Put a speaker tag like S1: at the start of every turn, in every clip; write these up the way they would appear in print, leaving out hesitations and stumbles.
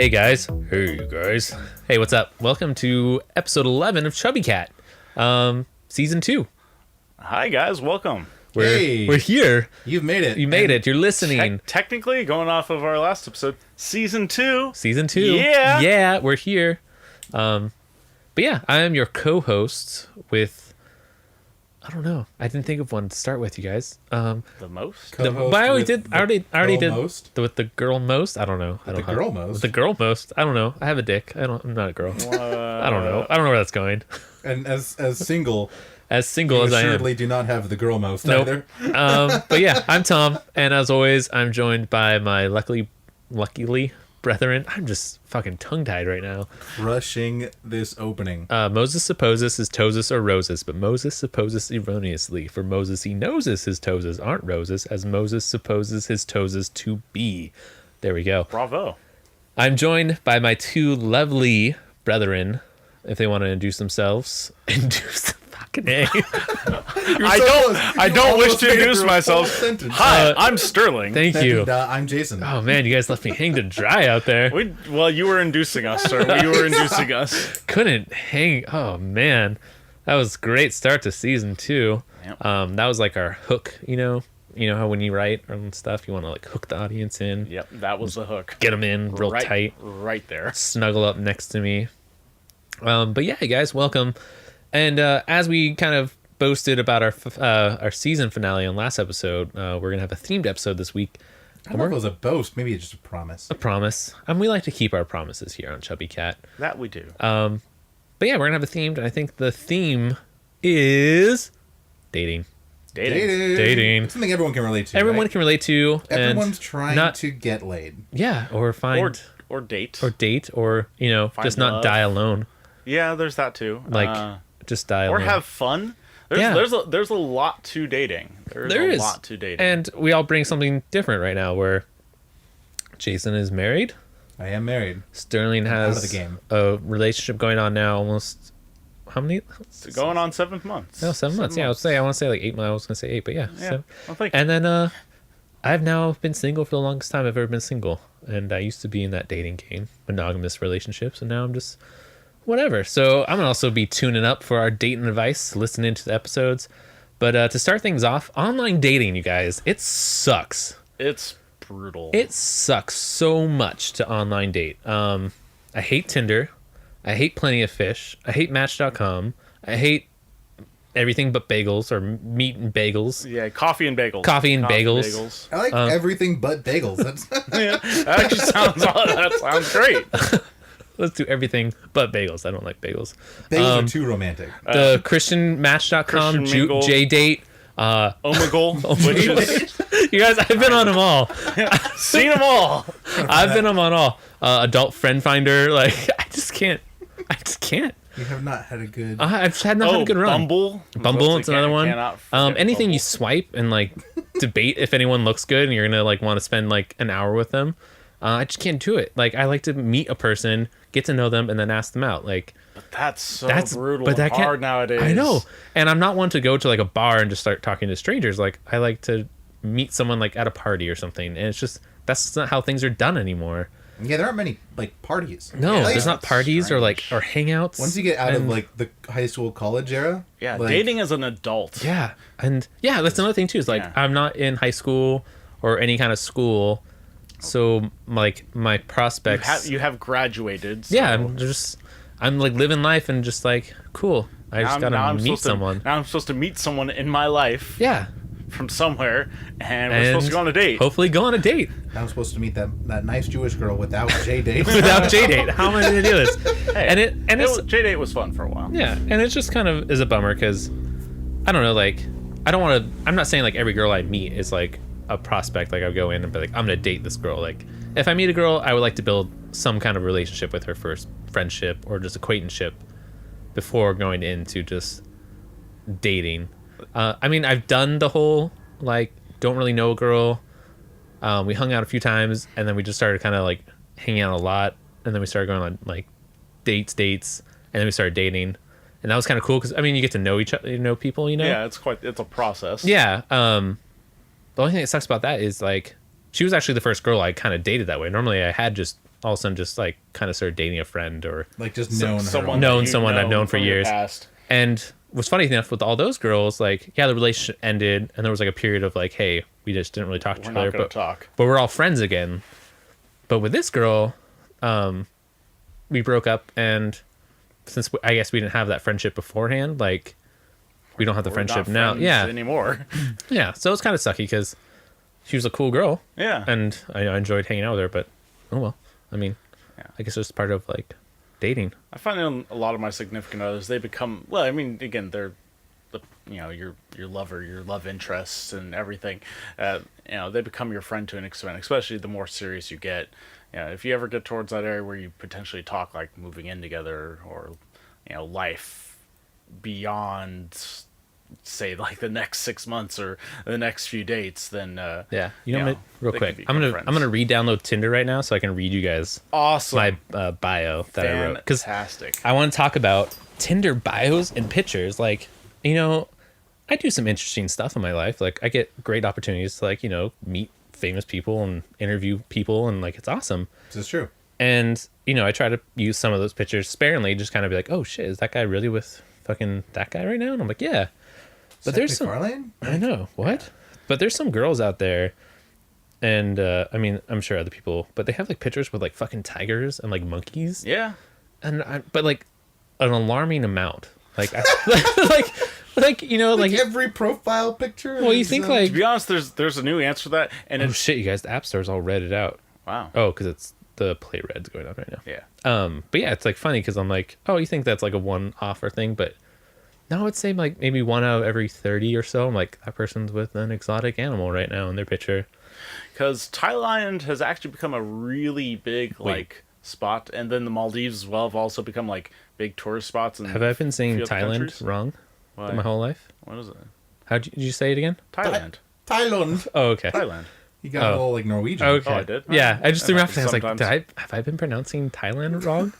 S1: Hey guys. Hey guys. Hey, what's up? Welcome to episode 11 of Chubby Cat, season 2.
S2: Hi guys, welcome.
S1: We're here.
S3: You've made it.
S1: You made it. You're listening.
S2: Technically, going off of our last episode, season 2.
S1: Season 2.
S2: Yeah.
S1: Yeah, we're here. But yeah, I am your co-host with, I don't know. I didn't think of one to start with, you guys.
S2: The most?
S1: But I already did. I already did
S3: most?
S1: with the girl most. I don't know. I don't
S3: The girl most?
S1: With the girl most. I don't know. I have a dick. I'm not a girl. I don't know. I don't know where that's going.
S3: And as single,
S1: As single
S3: you
S1: as I am.
S3: assuredly do not have the girl most
S1: Nope.
S3: either.
S1: But yeah, I'm Tom, and as always, I'm joined by my luckily brethren. I'm just fucking tongue-tied right now.
S3: Crushing this opening.
S1: Moses supposes his toeses are roses, but Moses supposes erroneously. For Moses he knows his toeses aren't roses, as Moses supposes his toeses to be. There we go.
S2: Bravo.
S1: I'm joined by my two lovely brethren, if they want to introduce themselves. Introduce fucking A.
S2: I don't wish to introduce myself. Hi, I'm Sterling.
S1: Thank you.
S3: And, I'm Jason.
S1: Oh man, you guys left me hang to dry out there.
S2: Well, you were inducing us, sir. You were inducing us.
S1: Couldn't hang. Oh man, that was a great start to season 2.
S2: Yep.
S1: That was like our hook. You know how when you write and stuff, you want to like hook the audience in.
S2: Yep, that was the hook.
S1: Get them in real tight.
S2: Right there.
S1: Snuggle up next to me. But yeah, guys, welcome. And as we kind of boasted about our season finale on last episode, we're gonna have a themed episode this week.
S3: I don't know if it was a boast. Maybe it's just a promise.
S1: A promise. We like to keep our promises here on Chubby Cat.
S2: That we do.
S1: But yeah, we're gonna have a themed, and I think the theme is dating. Dating.
S3: It's something everyone can relate to.
S1: Everyone
S3: right?
S1: can relate to.
S3: Everyone's
S1: and
S3: trying to get laid.
S1: Yeah, or find
S2: or date.
S1: or date, or
S2: Find
S1: just not
S2: love.
S1: die alone.
S2: Yeah, there's that too.
S1: Like just die
S2: or
S1: alone.
S2: have fun. There's a lot to dating.
S1: There is
S2: a lot to dating.
S1: And we all bring something different right now. Where Jason is married.
S3: I am married.
S1: Sterling has
S3: out of the game.
S1: a relationship going on now. Almost how many?
S2: It's going on 7 months.
S1: No, 7 months. Yeah, I want to say like 8 months. I was gonna say 8, but yeah.
S2: Yeah.
S1: So.
S2: Well, thank you.
S1: And then I've now been single for the longest time I've ever been single, and I used to be in that dating game, monogamous relationships, and now I'm just whatever. So I'm gonna also be tuning up for our dating advice, listening to the episodes. But to start things off, online dating, you guys, it sucks.
S2: It's brutal.
S1: It sucks so much to online date. I hate Tinder. I hate Plenty of Fish. I hate Match.com. I hate everything but bagels or meat and bagels.
S2: Yeah, coffee and bagels.
S1: Coffee and bagels.
S3: I like everything but bagels. That's
S2: Yeah, that actually sounds great.
S1: Let's do everything but bagels. I don't like bagels.
S3: bagels are too romantic.
S1: The Christian Match.com,
S2: Christian Mingle.
S1: J-Date.
S2: Omegle, which is
S1: You guys, I've been on them all.
S2: seen them all.
S1: I've been on all. Adult Friend Finder. Like, I just can't.
S3: You have not had a good.
S1: I've had not had a good run.
S2: Bumble,
S1: it's another one. Anything you swipe and like debate if anyone looks good and you're gonna like want to spend like an hour with them. I just can't do it. Like, I like to meet a person, get to know them, and then ask them out. Like,
S2: That's brutal
S1: but that
S2: and hard nowadays.
S1: I know, and I'm not one to go to like a bar and just start talking to strangers. Like, I like to meet someone like at a party or something, and it's just that's not how things are done anymore.
S3: Yeah, there aren't many like parties.
S1: No,
S3: Like,
S1: there's not parties or hangouts.
S3: Once you get out of like the high school college era.
S2: Yeah,
S3: like,
S2: dating as an adult.
S1: Yeah, and yeah, that's another thing too. Is like I'm not in high school or any kind of school, so like my prospects.
S2: You have graduated. So.
S1: Yeah, I'm like living life and just like cool. I just gotta meet someone.
S2: Now I'm supposed to meet someone in my life.
S1: Yeah.
S2: From somewhere, and we're supposed to go on a date.
S1: Hopefully, go on a date.
S3: I'm supposed to meet that nice Jewish girl without J-Date.
S1: Without J-Date, how am I going to do this?
S2: Hey, J-Date was fun for a while.
S1: Yeah, and it just kind of is a bummer because I don't know. Like, I don't want to. I'm not saying like every girl I meet is like a prospect. Like, I go in and be like, I'm going to date this girl. Like, if I meet a girl, I would like to build some kind of relationship with her first, friendship or just acquaintanceship, before going into just dating. I mean, I've done the whole, like, don't really know a girl. We hung out a few times, and then we just started kind of, like, hanging out a lot. And then we started going on, like, dates. And then we started dating. And that was kind of cool because, I mean, you get to know each other, people,
S2: Yeah, it's a process.
S1: Yeah. The only thing that sucks about that is, like, she was actually the first girl I kind of dated that way. Normally I had just all of a sudden just like kind of started dating a friend or
S3: like just known
S1: someone I've known for years.
S2: Past.
S1: And what's funny enough with all those girls, like, yeah, the relationship ended and there was like a period of like, hey, we just didn't really talk to each other, but we're all friends again. But with this girl, we broke up, and since I guess we didn't have that friendship beforehand, like we don't have the friendship now. Yeah,
S2: anymore.
S1: Yeah, so it's kind of sucky because she was a cool girl.
S2: Yeah,
S1: and I enjoyed hanging out with her. But oh well, I mean, I guess it's part of like dating.
S2: I find a lot of my significant others, they become, well, I mean, again, they're the your lover, your love interests, and everything. They become your friend to an extent, especially the more serious you get. If you ever get towards that area where you potentially talk like moving in together or life beyond, say, like the next 6 months or the next few dates, then
S1: real quick, I'm gonna re-download Tinder right now so I can read you guys my bio that I wrote, because I want to talk about Tinder bios and pictures. Like, I do some interesting stuff in my life. Like, I get great opportunities to like meet famous people and interview people, and like it's awesome.
S3: This is true.
S1: And I try to use some of those pictures sparingly, just kind of be like, oh shit, is that guy really with fucking that guy right now? And I'm like, yeah. But there's some
S3: McFarlane?
S1: I know what, yeah. But there's some girls out there, and I mean, I'm sure other people, but they have like pictures with like fucking tigers and like monkeys.
S2: Yeah.
S1: But like an alarming amount. Like, like
S3: every profile picture.
S1: Well, you think like,
S2: to be honest, there's a new answer to that, and
S1: shit, you guys, the App Store's all redded out.
S2: Wow.
S1: Oh, because it's the Play Red's going on right now.
S2: Yeah.
S1: But yeah, it's like funny because I'm like, oh, you think that's like a one-offer thing, but no, I would say like maybe 1 out of every 30 or so. I'm like, that person's with an exotic animal right now in their picture.
S2: Because Thailand has actually become a really big like spot, and then the Maldives as well have also become like big tourist spots.
S1: Have I been saying Thailand wrong my whole life?
S2: What is it?
S1: Did you say it again?
S2: Thailand.
S3: Thailand.
S1: Oh, okay.
S2: Thailand.
S3: You got a little like Norwegian.
S1: Okay.
S2: Oh, I did?
S1: Yeah, I just threw me off. I was like, have I been pronouncing Thailand wrong?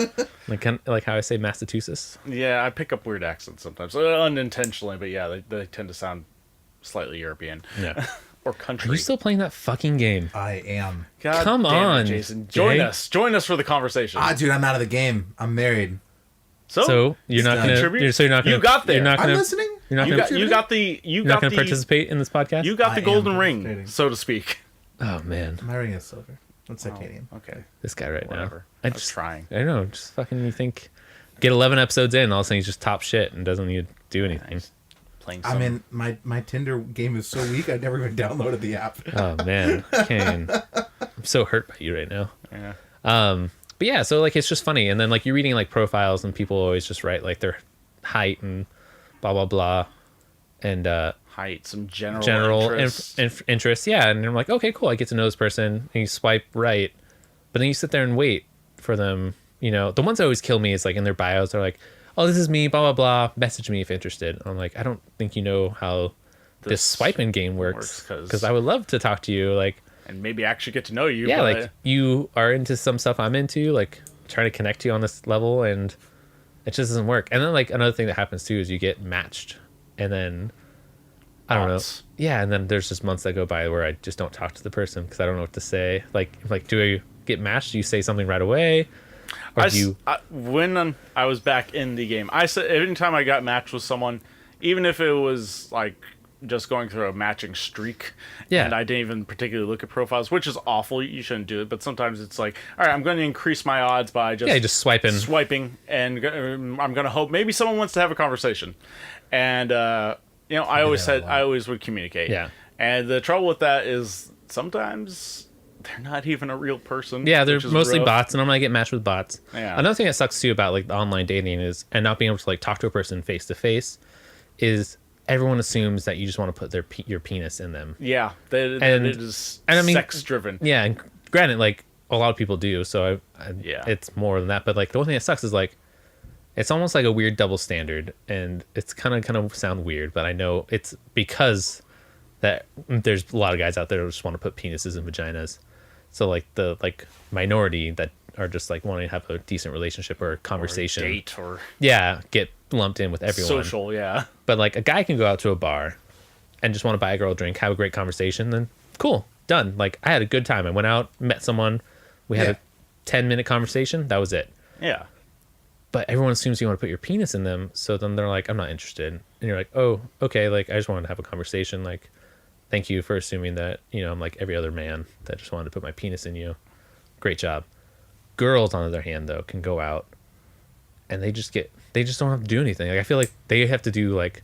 S1: like how I say Massachusetts?
S2: Yeah, I pick up weird accents sometimes, unintentionally, but yeah, they tend to sound slightly European.
S1: Yeah.
S2: Or country.
S1: Are you still playing that fucking game?
S3: I am.
S2: God
S1: Come
S2: damn
S1: on,
S2: it, Jason. Join us for the conversation.
S3: Dude, I'm out of the game. I'm married.
S1: So you're not gonna. You're not gonna.
S2: You got there.
S1: You're not gonna,
S3: I'm listening.
S1: You're not gonna.
S2: You're
S1: not gonna participate in this podcast.
S2: You got the golden ring, so to speak.
S1: Oh man.
S3: My ring is silver. That's titanium.
S2: Okay.
S1: This guy right
S2: Whatever.
S1: now.
S2: I'm just trying.
S1: I don't know. Just fucking. You think get 11 episodes in, all of a sudden he's just top shit and doesn't need to do anything.
S2: Nice. Playing.
S3: I mean, my Tinder game is so weak. I never even downloaded the app.
S1: Oh man, Kane. I'm so hurt by you right now.
S2: Yeah.
S1: But yeah, so like it's just funny, and then like you're reading like profiles, and people always just write like their height and blah blah blah, and
S2: height, some general
S1: interests. Yeah, and I'm like, okay, cool. I get to know this person, and you swipe right, but then you sit there and wait for them. The ones that always kill me is like in their bios, they're like, oh, this is me, blah blah blah. Message me if interested. And I'm like, I don't think you know how this swiping game works, because I would love to talk to you, like.
S2: And maybe actually get to know you.
S1: Yeah, like you are into some stuff I'm into, like trying to connect to you on this level, and it just doesn't work. And then like another thing that happens too is you get matched, and then I don't know. Yeah, and then there's just months that go by where I just don't talk to the person because I don't know what to say. Like do I get matched? Do you say something right away? Or
S2: when I was back in the game, I said anytime I got matched with someone, even if it was like just going through a matching streak, and I didn't even particularly look at profiles, which is awful. You shouldn't do it, but sometimes it's like, all right, I'm going to increase my odds by just swiping, and I'm going to hope maybe someone wants to have a conversation, and I always would communicate.
S1: Yeah,
S2: and the trouble with that is sometimes they're not even a real person.
S1: Yeah, they're mostly bots, and I'm gonna get matched with bots.
S2: Yeah.
S1: Another thing that sucks too about like the online dating is, and not being able to like talk to a person face to face, is everyone assumes that you just want to put your penis in them.
S2: Yeah, it is sex driven.
S1: Yeah, and granted, like a lot of people do, so it's more than that. But like the one thing that sucks is like it's almost like a weird double standard, and it's kind of sound weird, but I know it's because that there's a lot of guys out there who just want to put penises in vaginas. So like the minority that are just like wanting to have a decent relationship or conversation,
S2: or date, or
S1: get lumped in with everyone.
S2: Social, yeah.
S1: But like a guy can go out to a bar and just want to buy a girl a drink, have a great conversation, then cool. done. Like I had a good time. I went out, met someone, we had
S3: Yeah.
S1: a 10-minute conversation. That was it.
S2: Yeah.
S1: But everyone assumes you want to put your penis in them, so then they're like, I'm not interested. And you're like, oh, okay, like I just wanted to have a conversation. Like, thank you for assuming that, I'm like every other man that just wanted to put my penis in you. Great job. Girls, on the other hand, though, can go out and they just don't have to do anything. Like I feel like they have to do like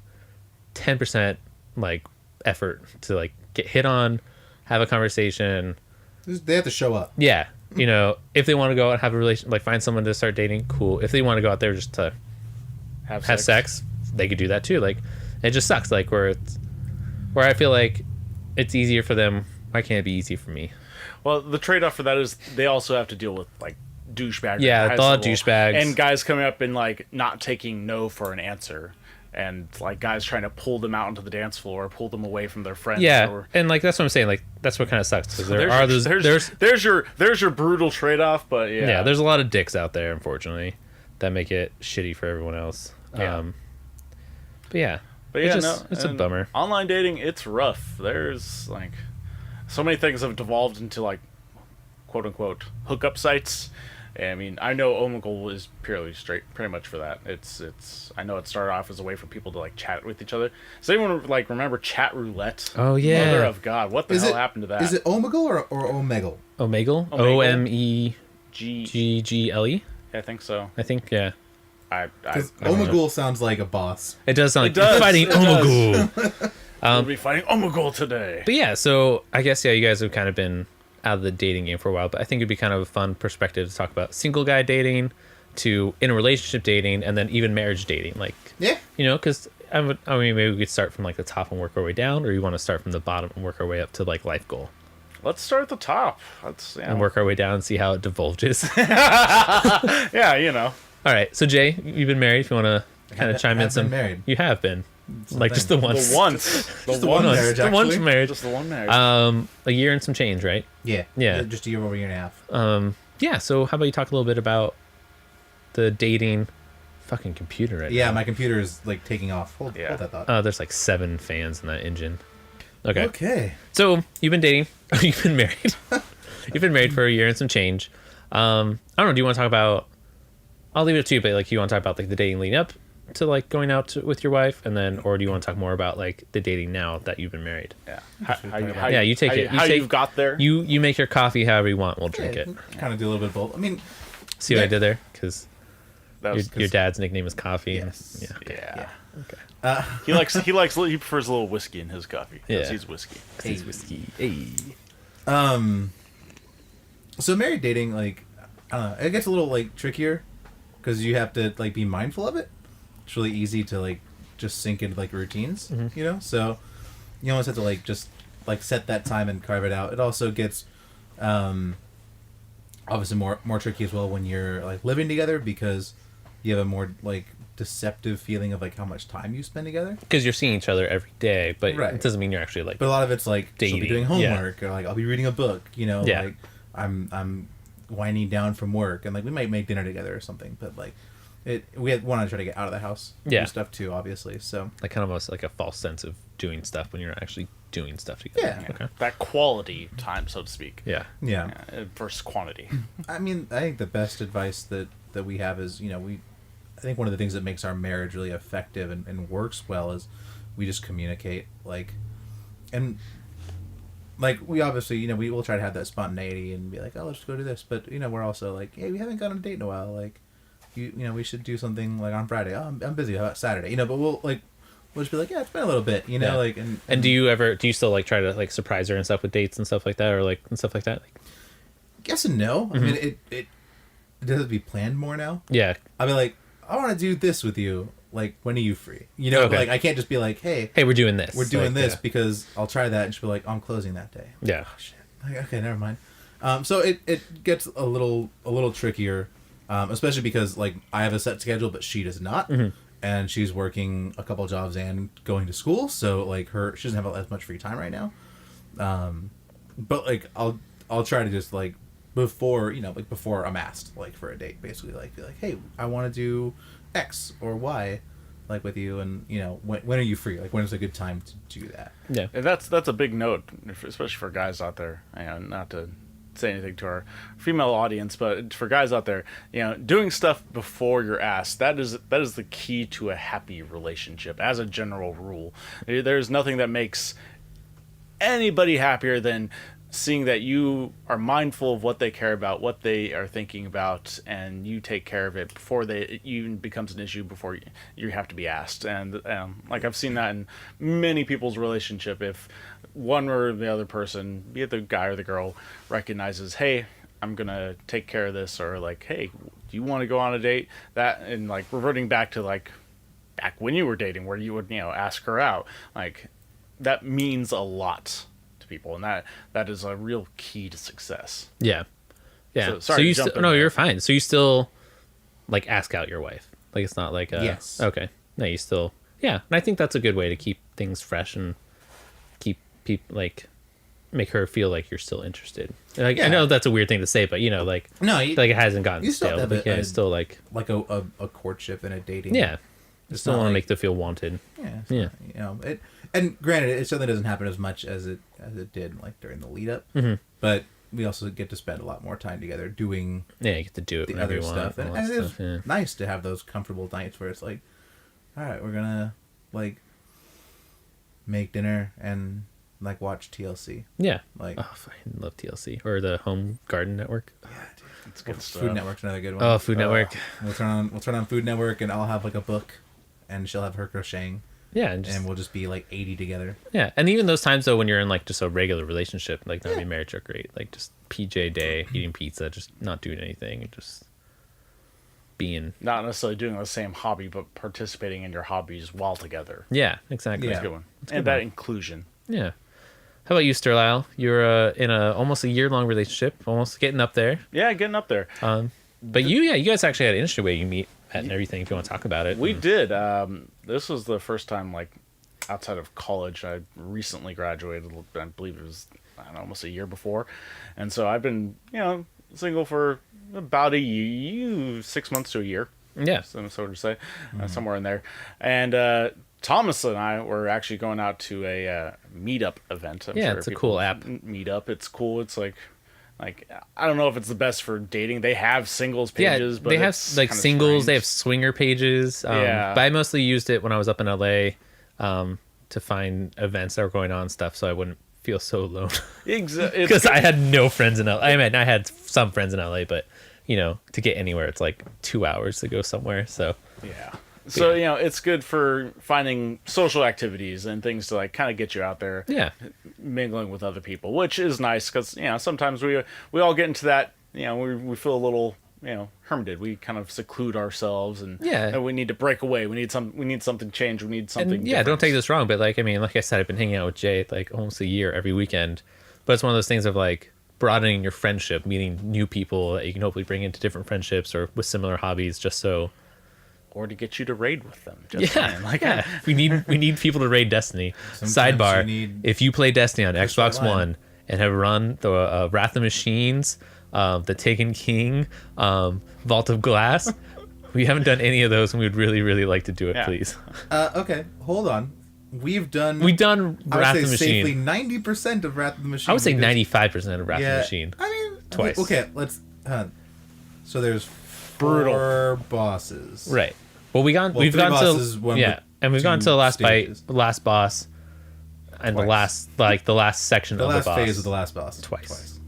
S1: 10% like effort to like get hit on, have a conversation.
S3: They have to show up.
S1: Yeah. If they want to go out and have a relation, like find someone to start dating, cool. If they want to go out there just to have sex, they could do that too. Like, it just sucks. Like where I feel like it's easier for them. Why can't it be easy for me?
S2: Well, the trade-off for that is they also have to deal with like douchebags.
S1: Yeah, a lot of douchebags
S2: and guys coming up and like not taking no for an answer. And like guys trying to pull them out onto the dance floor, pull them away from their friends.
S1: Yeah, and like that's what I'm saying. Like that's what kind of sucks because
S2: there's your brutal trade off. But yeah,
S1: there's a lot of dicks out there, unfortunately, that make it shitty for everyone else.
S2: Yeah.
S1: But yeah, it's a bummer.
S2: Online dating, it's rough. There's like so many things have devolved into like quote unquote hookup sites. I mean, I know Omegle is purely pretty much for that. I know it started off as a way for people to like chat with each other. Does anyone like remember Chat Roulette?
S1: Oh yeah.
S2: Mother of God, what the hell happened to that?
S3: Is it Omegle or Omegle?
S1: Omegle? OMEGGLE?
S2: I think so.
S1: I think yeah.
S3: Because Omegle sounds like a boss.
S1: It does sound like you're fighting Omegle.
S2: We'll be fighting Omegle today.
S1: But yeah, so I guess you guys have kind of been out of the dating game for a while, but I think it'd be kind of a fun perspective to talk about single guy dating to in a relationship dating and then even marriage dating. Like,
S3: yeah,
S1: because I mean, maybe we could start from like the top and work our way down, or you want to start from the bottom and work our way up to like life goal.
S2: Let's start at the top.
S1: And work our way down and see how it divulges.
S2: Yeah,
S1: All right, so Jay, you've been married. If you want to kind of chime in some,
S3: married.
S1: You have been. Like just the once.
S2: The once.
S3: The one marriage,
S1: the once marriage.
S2: Just the one marriage.
S1: A year and some change, right?
S3: Yeah. Just a year over a year and a half.
S1: Yeah. So how about you talk a little bit about the dating fucking computer right now?
S3: Yeah, my computer is like taking off. Hold that thought.
S1: There's like 7 fans in that engine. Okay.
S3: Okay.
S1: So you've been dating. You've been married. You've been married for a year and some change. I don't know. Do you want to talk about? I'll leave it to you, but like, you want to talk about like the dating leading up to like going out with your wife, and then, or do you want to talk more about like the dating now that you've been married?
S2: Yeah.
S1: How
S2: you've got there.
S1: You make your coffee however you want. We'll drink it.
S3: Kind of do a little bit of both. I mean,
S1: see what I did there? Because
S2: Your
S1: your dad's nickname is Coffee.
S3: Yes.
S1: And,
S2: Yeah.
S1: Okay.
S2: He prefers a little whiskey in his coffee.
S1: Yeah.
S2: He's whiskey.
S1: He's whiskey. Hey.
S3: So married dating, like, I don't know, it gets a little like trickier because you have to like be mindful of it. It's really easy to like just sink into like routines, So you almost have to like just like set that time and carve it out. It also gets obviously more tricky as well when you're like living together because you have a more like deceptive feeling of like how much time you spend together.
S1: Because you're seeing each other every day, but
S3: Right.
S1: it doesn't mean you're actually like.
S3: But a lot of it's like she'll be
S1: dating,
S3: doing
S1: yeah.
S3: homework or like I'll be reading a book,
S1: Yeah.
S3: like I'm winding down from work and like we might make dinner together or something, but like we want to try to get out of the house,
S1: Yeah.
S3: do stuff too, obviously. So
S1: like kind of almost like a false sense of doing stuff when you're not actually doing stuff together.
S3: Yeah.
S1: Okay.
S2: That quality time, so to speak.
S1: Yeah.
S3: yeah.
S2: Versus quantity.
S3: I mean, I think the best advice that we have is, I think one of the things that makes our marriage really effective and works well is we just communicate, like, and like we obviously, we will try to have that spontaneity and be like, oh, let's go do this, but we're also like, hey, we haven't gone on a date in a while, like, we should do something like on Friday. Oh, I'm busy. How about Saturday? But we'll just be like, yeah, it's been a little bit,
S1: Yeah.
S3: like,
S1: And do you still like try to like surprise her and stuff with dates and stuff like that, or like and stuff like that? Like,
S3: yes and no. I mean, it does have to be planned more now.
S1: yeah.
S3: I'll be like, I want to do this with you. Like, when are you free?
S1: Okay.
S3: Like, I can't just be like, hey,
S1: Hey, we're doing this.
S3: we're doing
S1: Like,
S3: this
S1: yeah.
S3: because I'll try that, and she'll be like, I'm closing that day.
S1: Yeah.
S3: Oh, shit. Like, okay, never mind. So it gets a little trickier, especially because like I have a set schedule, but she does not, and she's working a couple jobs and going to school, so like she doesn't have as much free time right now. But like I'll try to just like before I'm asked like for a date, basically like be like, hey, I want to do X or Y. like with you, and when are you free? Like, when is a good time to do that?
S1: Yeah.
S2: And that's a big note, especially for guys out there. Not to say anything to our female audience, but for guys out there, doing stuff before you're asked, that is the key to a happy relationship as a general rule. There's nothing that makes anybody happier than seeing that you are mindful of what they care about, what they are thinking about, and you take care of it before it even becomes an issue, before you have to be asked. And like, I've seen that in many people's relationship. If one or the other person, be it the guy or the girl, recognizes, hey, I'm gonna take care of this, or like, hey, do you want to go on a date? That, and like reverting back to like back when you were dating, where you would ask her out, like, that means a lot to people, and that is a real key to success.
S1: Yeah.
S2: So, sorry,
S1: you still, no, you're fine. So you still like ask out your wife. Like, it's not like
S3: yes.
S1: Okay. No, you still, yeah. And I think that's a good way to keep things fresh and keep people, like, make her feel like you're still interested. Like, I know that's a weird thing to say, but like,
S3: no,
S1: like, it hasn't gotten
S3: you still
S1: stale.
S3: have
S1: It's still like
S3: a courtship and a dating.
S1: Yeah.
S3: It's
S1: Still
S3: not
S1: want to
S3: like-
S1: make them feel wanted.
S3: Yeah. It, and granted, it certainly doesn't happen as much as it did like during the lead up.
S1: Mm-hmm.
S3: But we also get to spend a lot more time together doing
S1: Yeah, you get to do it
S3: the
S1: whenever
S3: other
S1: you
S3: stuff,
S1: want.
S3: and
S1: all that
S3: it is
S1: stuff, yeah.
S3: nice to have those comfortable nights where it's like, all right, we're gonna like make dinner and like watch TLC.
S1: Yeah.
S3: Like,
S1: Oh, I love TLC or the Home Garden Network.
S3: yeah, dude.
S2: It's good stuff.
S3: Food Network's another good one.
S1: Oh, Food Network.
S3: We'll turn on Food Network, and I'll have like a book, and she'll have her crocheting,
S1: Yeah, and just,
S3: and we'll just be like 80 together.
S1: yeah, and even those times though when you're in like just a regular relationship, like not being married, are great. Like just PJ day, eating pizza, just not doing anything, and just being.
S2: Not necessarily doing the same hobby, but participating in your hobbies while together.
S1: Yeah, exactly.
S3: Yeah.
S2: That's a good one.
S1: a
S2: And
S1: good
S2: that
S1: one.
S2: inclusion.
S1: Yeah. How about you, Sterlisle? You're in a almost a year-long relationship, almost getting up there.
S2: Yeah, getting up there.
S1: But you guys actually had an interesting way you meet at and everything. If you want to talk about it,
S2: We did. This was the first time, like, outside of college. I recently graduated. I believe it was, I don't know, almost a year before. And so I've been, single for about 6 months to a year.
S1: Yeah.
S2: So to say, somewhere in there. And Thomas and I were actually going out to a meetup event. I'm
S1: Yeah, it's a
S2: people
S1: cool app.
S2: Meetup. It's cool. It's like I don't know if it's the best for dating. They have singles pages, but
S1: they have
S2: it's
S1: like
S2: kinda
S1: singles. They have
S2: strange.
S1: swinger pages.
S2: Yeah.
S1: But I mostly used it when I was up in LA to find events that were going on and stuff, so I wouldn't feel so alone. Because I had no friends in LA. I mean, I had some friends in LA, but to get anywhere, it's like 2 hours to go somewhere. So
S2: Yeah. So, it's good for finding social activities and things to like kind of get you out there
S1: yeah,
S2: mingling with other people, which is nice because, sometimes we all get into that, we feel a little, hermited. We kind of seclude ourselves and we need to break away. We need something change. We need something
S1: and yeah, don't
S2: different.
S1: take this wrong, but like I said, I've been hanging out with Jay like almost a year every weekend, but it's one of those things of like broadening your friendship, meeting new people that you can hopefully bring into different friendships or with similar hobbies, just so.
S2: Or to get you to raid with them. Just saying.
S1: Yeah. We need people to raid Destiny.
S3: Sometimes
S1: Sidebar:
S3: you need-
S1: if you play Destiny on Xbox
S3: line.
S1: One and have run the Wrath of the Machines, the Taken King, Vault of Glass, we haven't done any of those, and we would really, really like to do it,
S2: Yeah.
S1: please.
S3: Okay, hold on. We've done
S1: Wrath
S3: I
S1: of
S3: would
S1: the
S3: say
S1: Machine.
S3: safely 90% of Wrath of the Machine.
S1: I would say
S3: because-
S1: 95% of Wrath of the Machine.
S3: I mean,
S1: Twice.
S3: Okay, let's. So there's
S2: Brutal.
S3: 4 bosses.
S1: Right. Well, we've
S3: 3
S1: gone
S3: bosses,
S1: to
S3: one
S1: yeah,
S3: with
S1: and we've
S3: 2
S1: gone to the last
S3: stages.
S1: fight, the last boss, and
S3: Twice.
S1: the last section
S3: The
S1: of
S3: last
S1: the boss.
S3: phase of the last boss.
S1: Twice.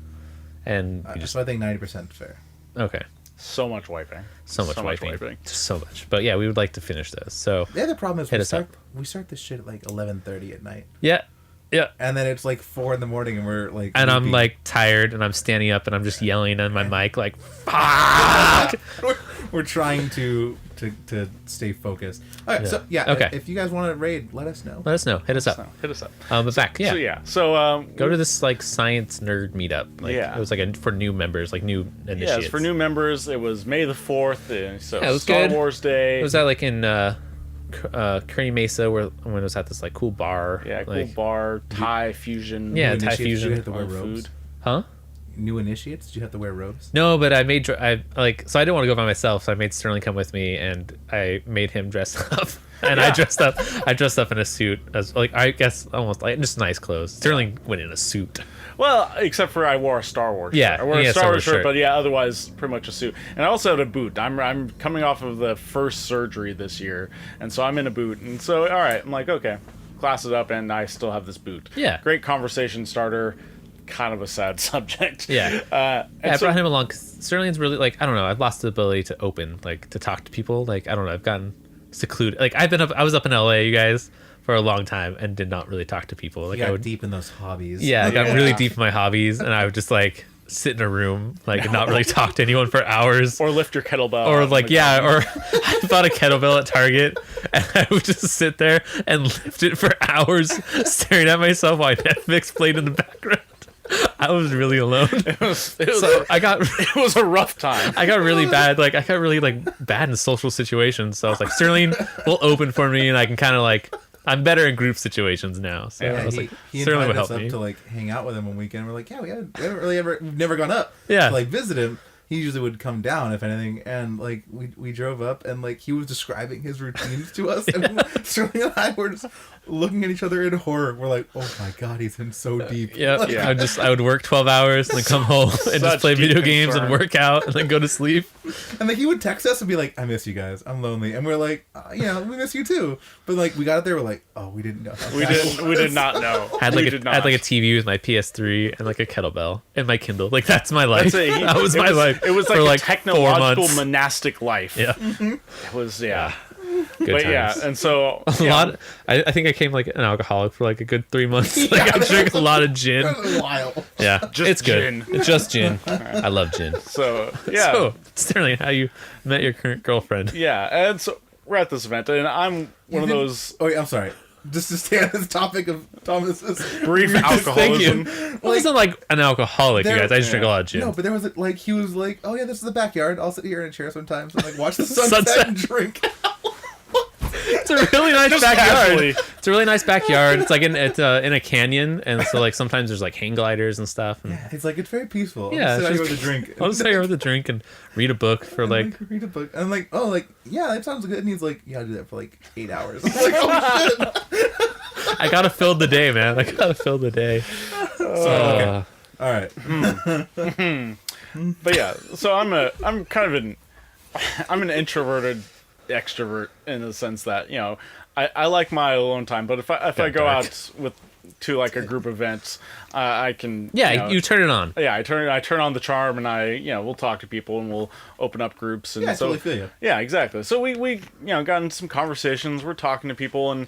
S1: And we just
S3: So I think 90% fair.
S1: okay.
S2: So much wiping.
S1: So much wiping. So much. But yeah, we would like to finish those. So
S3: The other problem is
S1: Hit us up.
S3: we start this shit at like 11:30 at night,
S1: yeah.
S3: and then it's like 4 in the morning, and we're like.
S1: And I'm
S3: looping.
S1: like tired, and I'm standing up, and I'm just yelling on my mic like, "Fuck!"
S3: we're trying to stay focused. All right, so yeah,
S1: Okay.
S3: If you guys want to raid, let us know.
S1: Let us know. Hit us up.
S2: So, hit us up.
S1: But back, yeah.
S2: So yeah. So
S1: Go to this like science nerd meetup. Like,
S2: Yeah.
S1: It was like for new members, like new initiates.
S2: yeah, it's for new members. It was May the 4th, and so
S1: Yeah, it was
S2: Star
S1: good.
S2: Wars Day.
S1: Was that like in Kearney Mesa, when it was at this like cool bar?
S2: Yeah, cool
S1: like,
S2: bar, Thai fusion.
S1: Yeah,
S3: New
S1: Thai
S3: initiates, did
S1: fusion.
S3: you have to wear
S2: on
S3: robes?
S2: food.
S1: Huh?
S3: New initiates? Did you have to wear robes?
S1: No, but I made so I didn't want to go by myself, so I made Sterling come with me, and I made him dress up and I dressed up in a suit as like I guess almost like just nice clothes. Sterling went in a suit.
S2: Well, except for I wore a Star Wars shirt.
S1: Yeah,
S2: I wore
S1: yeah,
S2: a Star Wars shirt,
S1: shirt.
S2: but yeah, otherwise pretty much a suit. And I also had a boot. I'm coming off of the first surgery this year, and so I'm in a boot. And so, all right, I'm like, okay, class is up, and I still have this boot.
S1: Yeah.
S2: Great conversation starter. Kind of a sad subject.
S1: Yeah. I brought him along 'cause Sterling's really like I don't know. I've lost the ability to open like to talk to people. Like I don't know. I've gotten secluded. Like I was up in LA, you guys, for a long time and did not really talk to people. Like
S3: You
S1: I
S3: got
S1: would
S3: deep in those hobbies.
S1: Yeah, I got
S2: Yeah.
S1: really deep in my hobbies, and I would just like sit in a room, like and not really talk to anyone for hours.
S2: Or lift your kettlebell.
S1: Or
S2: out
S1: like
S2: in the
S1: yeah,
S2: garden.
S1: or I bought a kettlebell at Target, and I would just sit there and lift it for hours, staring at myself while Netflix played in the background. I was really alone.
S2: It was
S1: So I got
S2: it was a rough time.
S1: I got really bad. Like I got really like bad in social situations. So I was like, Sterling will open for me, and I can kind of like I'm better in group situations now. So
S3: Yeah,
S1: I was
S3: he,
S1: like,
S3: he
S1: Sterling would
S3: invited us
S1: help
S3: up
S1: me.
S3: to like hang out with him one weekend. We're like, yeah, we haven't really we've never gone up.
S1: Yeah.
S3: To, like visit him. He usually would come down if anything, and like we drove up, and like he was describing his routines to us, and Sterling and I were just looking at each other in horror. We're like, oh my god, he's in so deep.
S1: Yeah,
S3: Like,
S2: Yeah.
S1: I would work 12 hours and then come home and just
S2: Such
S1: play
S2: deep
S1: video games
S2: concern.
S1: and work out and then go to sleep.
S3: And like he would text us and be like, I miss you guys. I'm lonely, and we're like, yeah, we miss you too. But like we got up there, we're like, oh, we didn't know. How
S2: We
S3: bad it
S2: did. We did not know.
S1: Had
S2: we
S1: like
S2: did
S1: I had like a
S2: not.
S1: TV with my PS3 and like a kettlebell and my Kindle. Like that's my life.
S2: That's it.
S1: That was my life.
S2: It was like
S1: for
S2: a
S1: like 4
S2: technological
S1: months.
S2: monastic life.
S1: Yeah,
S2: It was yeah.
S1: good
S2: But
S1: times.
S2: yeah, and so
S1: a lot. I think I came like an alcoholic for like a good 3 months. Like I drank a lot of gin.
S3: That was wild.
S1: Yeah,
S2: Just
S1: it's good.
S2: gin.
S1: It's just gin. I love gin.
S2: So yeah,
S1: So Sterling, how you met your current girlfriend?
S2: yeah, and so we're at this event, and I'm one of those
S3: Oh, wait, I'm sorry. Just to stay on this topic of Thomas's
S2: brief
S1: Thank you.
S2: alcoholism.
S1: I wasn't like an alcoholic, you
S3: There-
S1: guys. I just drink a lot of gin.
S3: No, but there was like he was like, oh yeah, this is the backyard. I'll sit here in a chair sometimes and like watch the sunset,
S1: Sunset.
S3: and drink.
S1: It's a really nice
S2: Just
S1: backyard.
S2: casually.
S1: It's a really nice backyard. It's like in a canyon, and so like sometimes there's like hang gliders and stuff. And,
S3: It's like it's very peaceful.
S1: Yeah,
S3: I'll sit out
S1: it's
S3: here with a
S1: just-
S3: drink.
S1: I'll just sit here with a drink and read a book for
S3: And,
S1: like.
S3: read a book. And I'm like, oh, like yeah, that sounds good. And he's like, yeah, I'll do that for like 8 hours. I'm like, oh shit.
S1: I gotta fill the day, man. I gotta fill the day.
S3: Okay. All right.
S2: But yeah, so I'm kind of I'm an introverted extrovert in the sense that I like my alone time, but if I go
S1: dark.
S2: out to like a group event, I can
S1: Yeah, you turn it on.
S2: I turn on the charm, and we'll talk to people, and we'll open up groups, and
S3: Yeah, I
S2: so
S3: totally feel you.
S2: yeah, exactly. So we got in some conversations. We're talking to people, and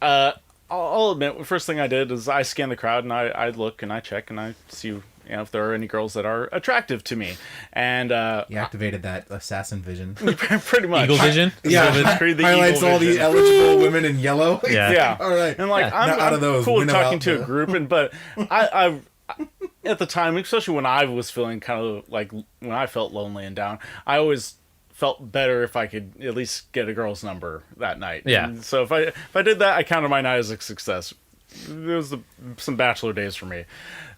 S2: I'll admit, the first thing I did is I scan the crowd, and I look and I check and I see if there are any girls that are attractive to me, and
S3: He activated that assassin vision.
S2: pretty much
S1: Eagle vision.
S3: Yeah,
S2: Create the
S3: highlights
S2: eagle
S3: all the
S2: vision.
S3: eligible women in yellow.
S1: Yeah.
S2: Yeah.
S3: All right.
S2: And like
S1: Yeah.
S2: I'm,
S3: Now, out
S2: I'm
S3: of those,
S2: cool with
S3: winnow
S2: talking
S3: out
S2: to
S3: the-
S2: a group, but I at the time, especially when I was feeling kind of like when I felt lonely and down, I always felt better if I could at least get a girl's number that night.
S1: Yeah.
S2: And so if I did that, I counted my night as a success. It was some bachelor days for me.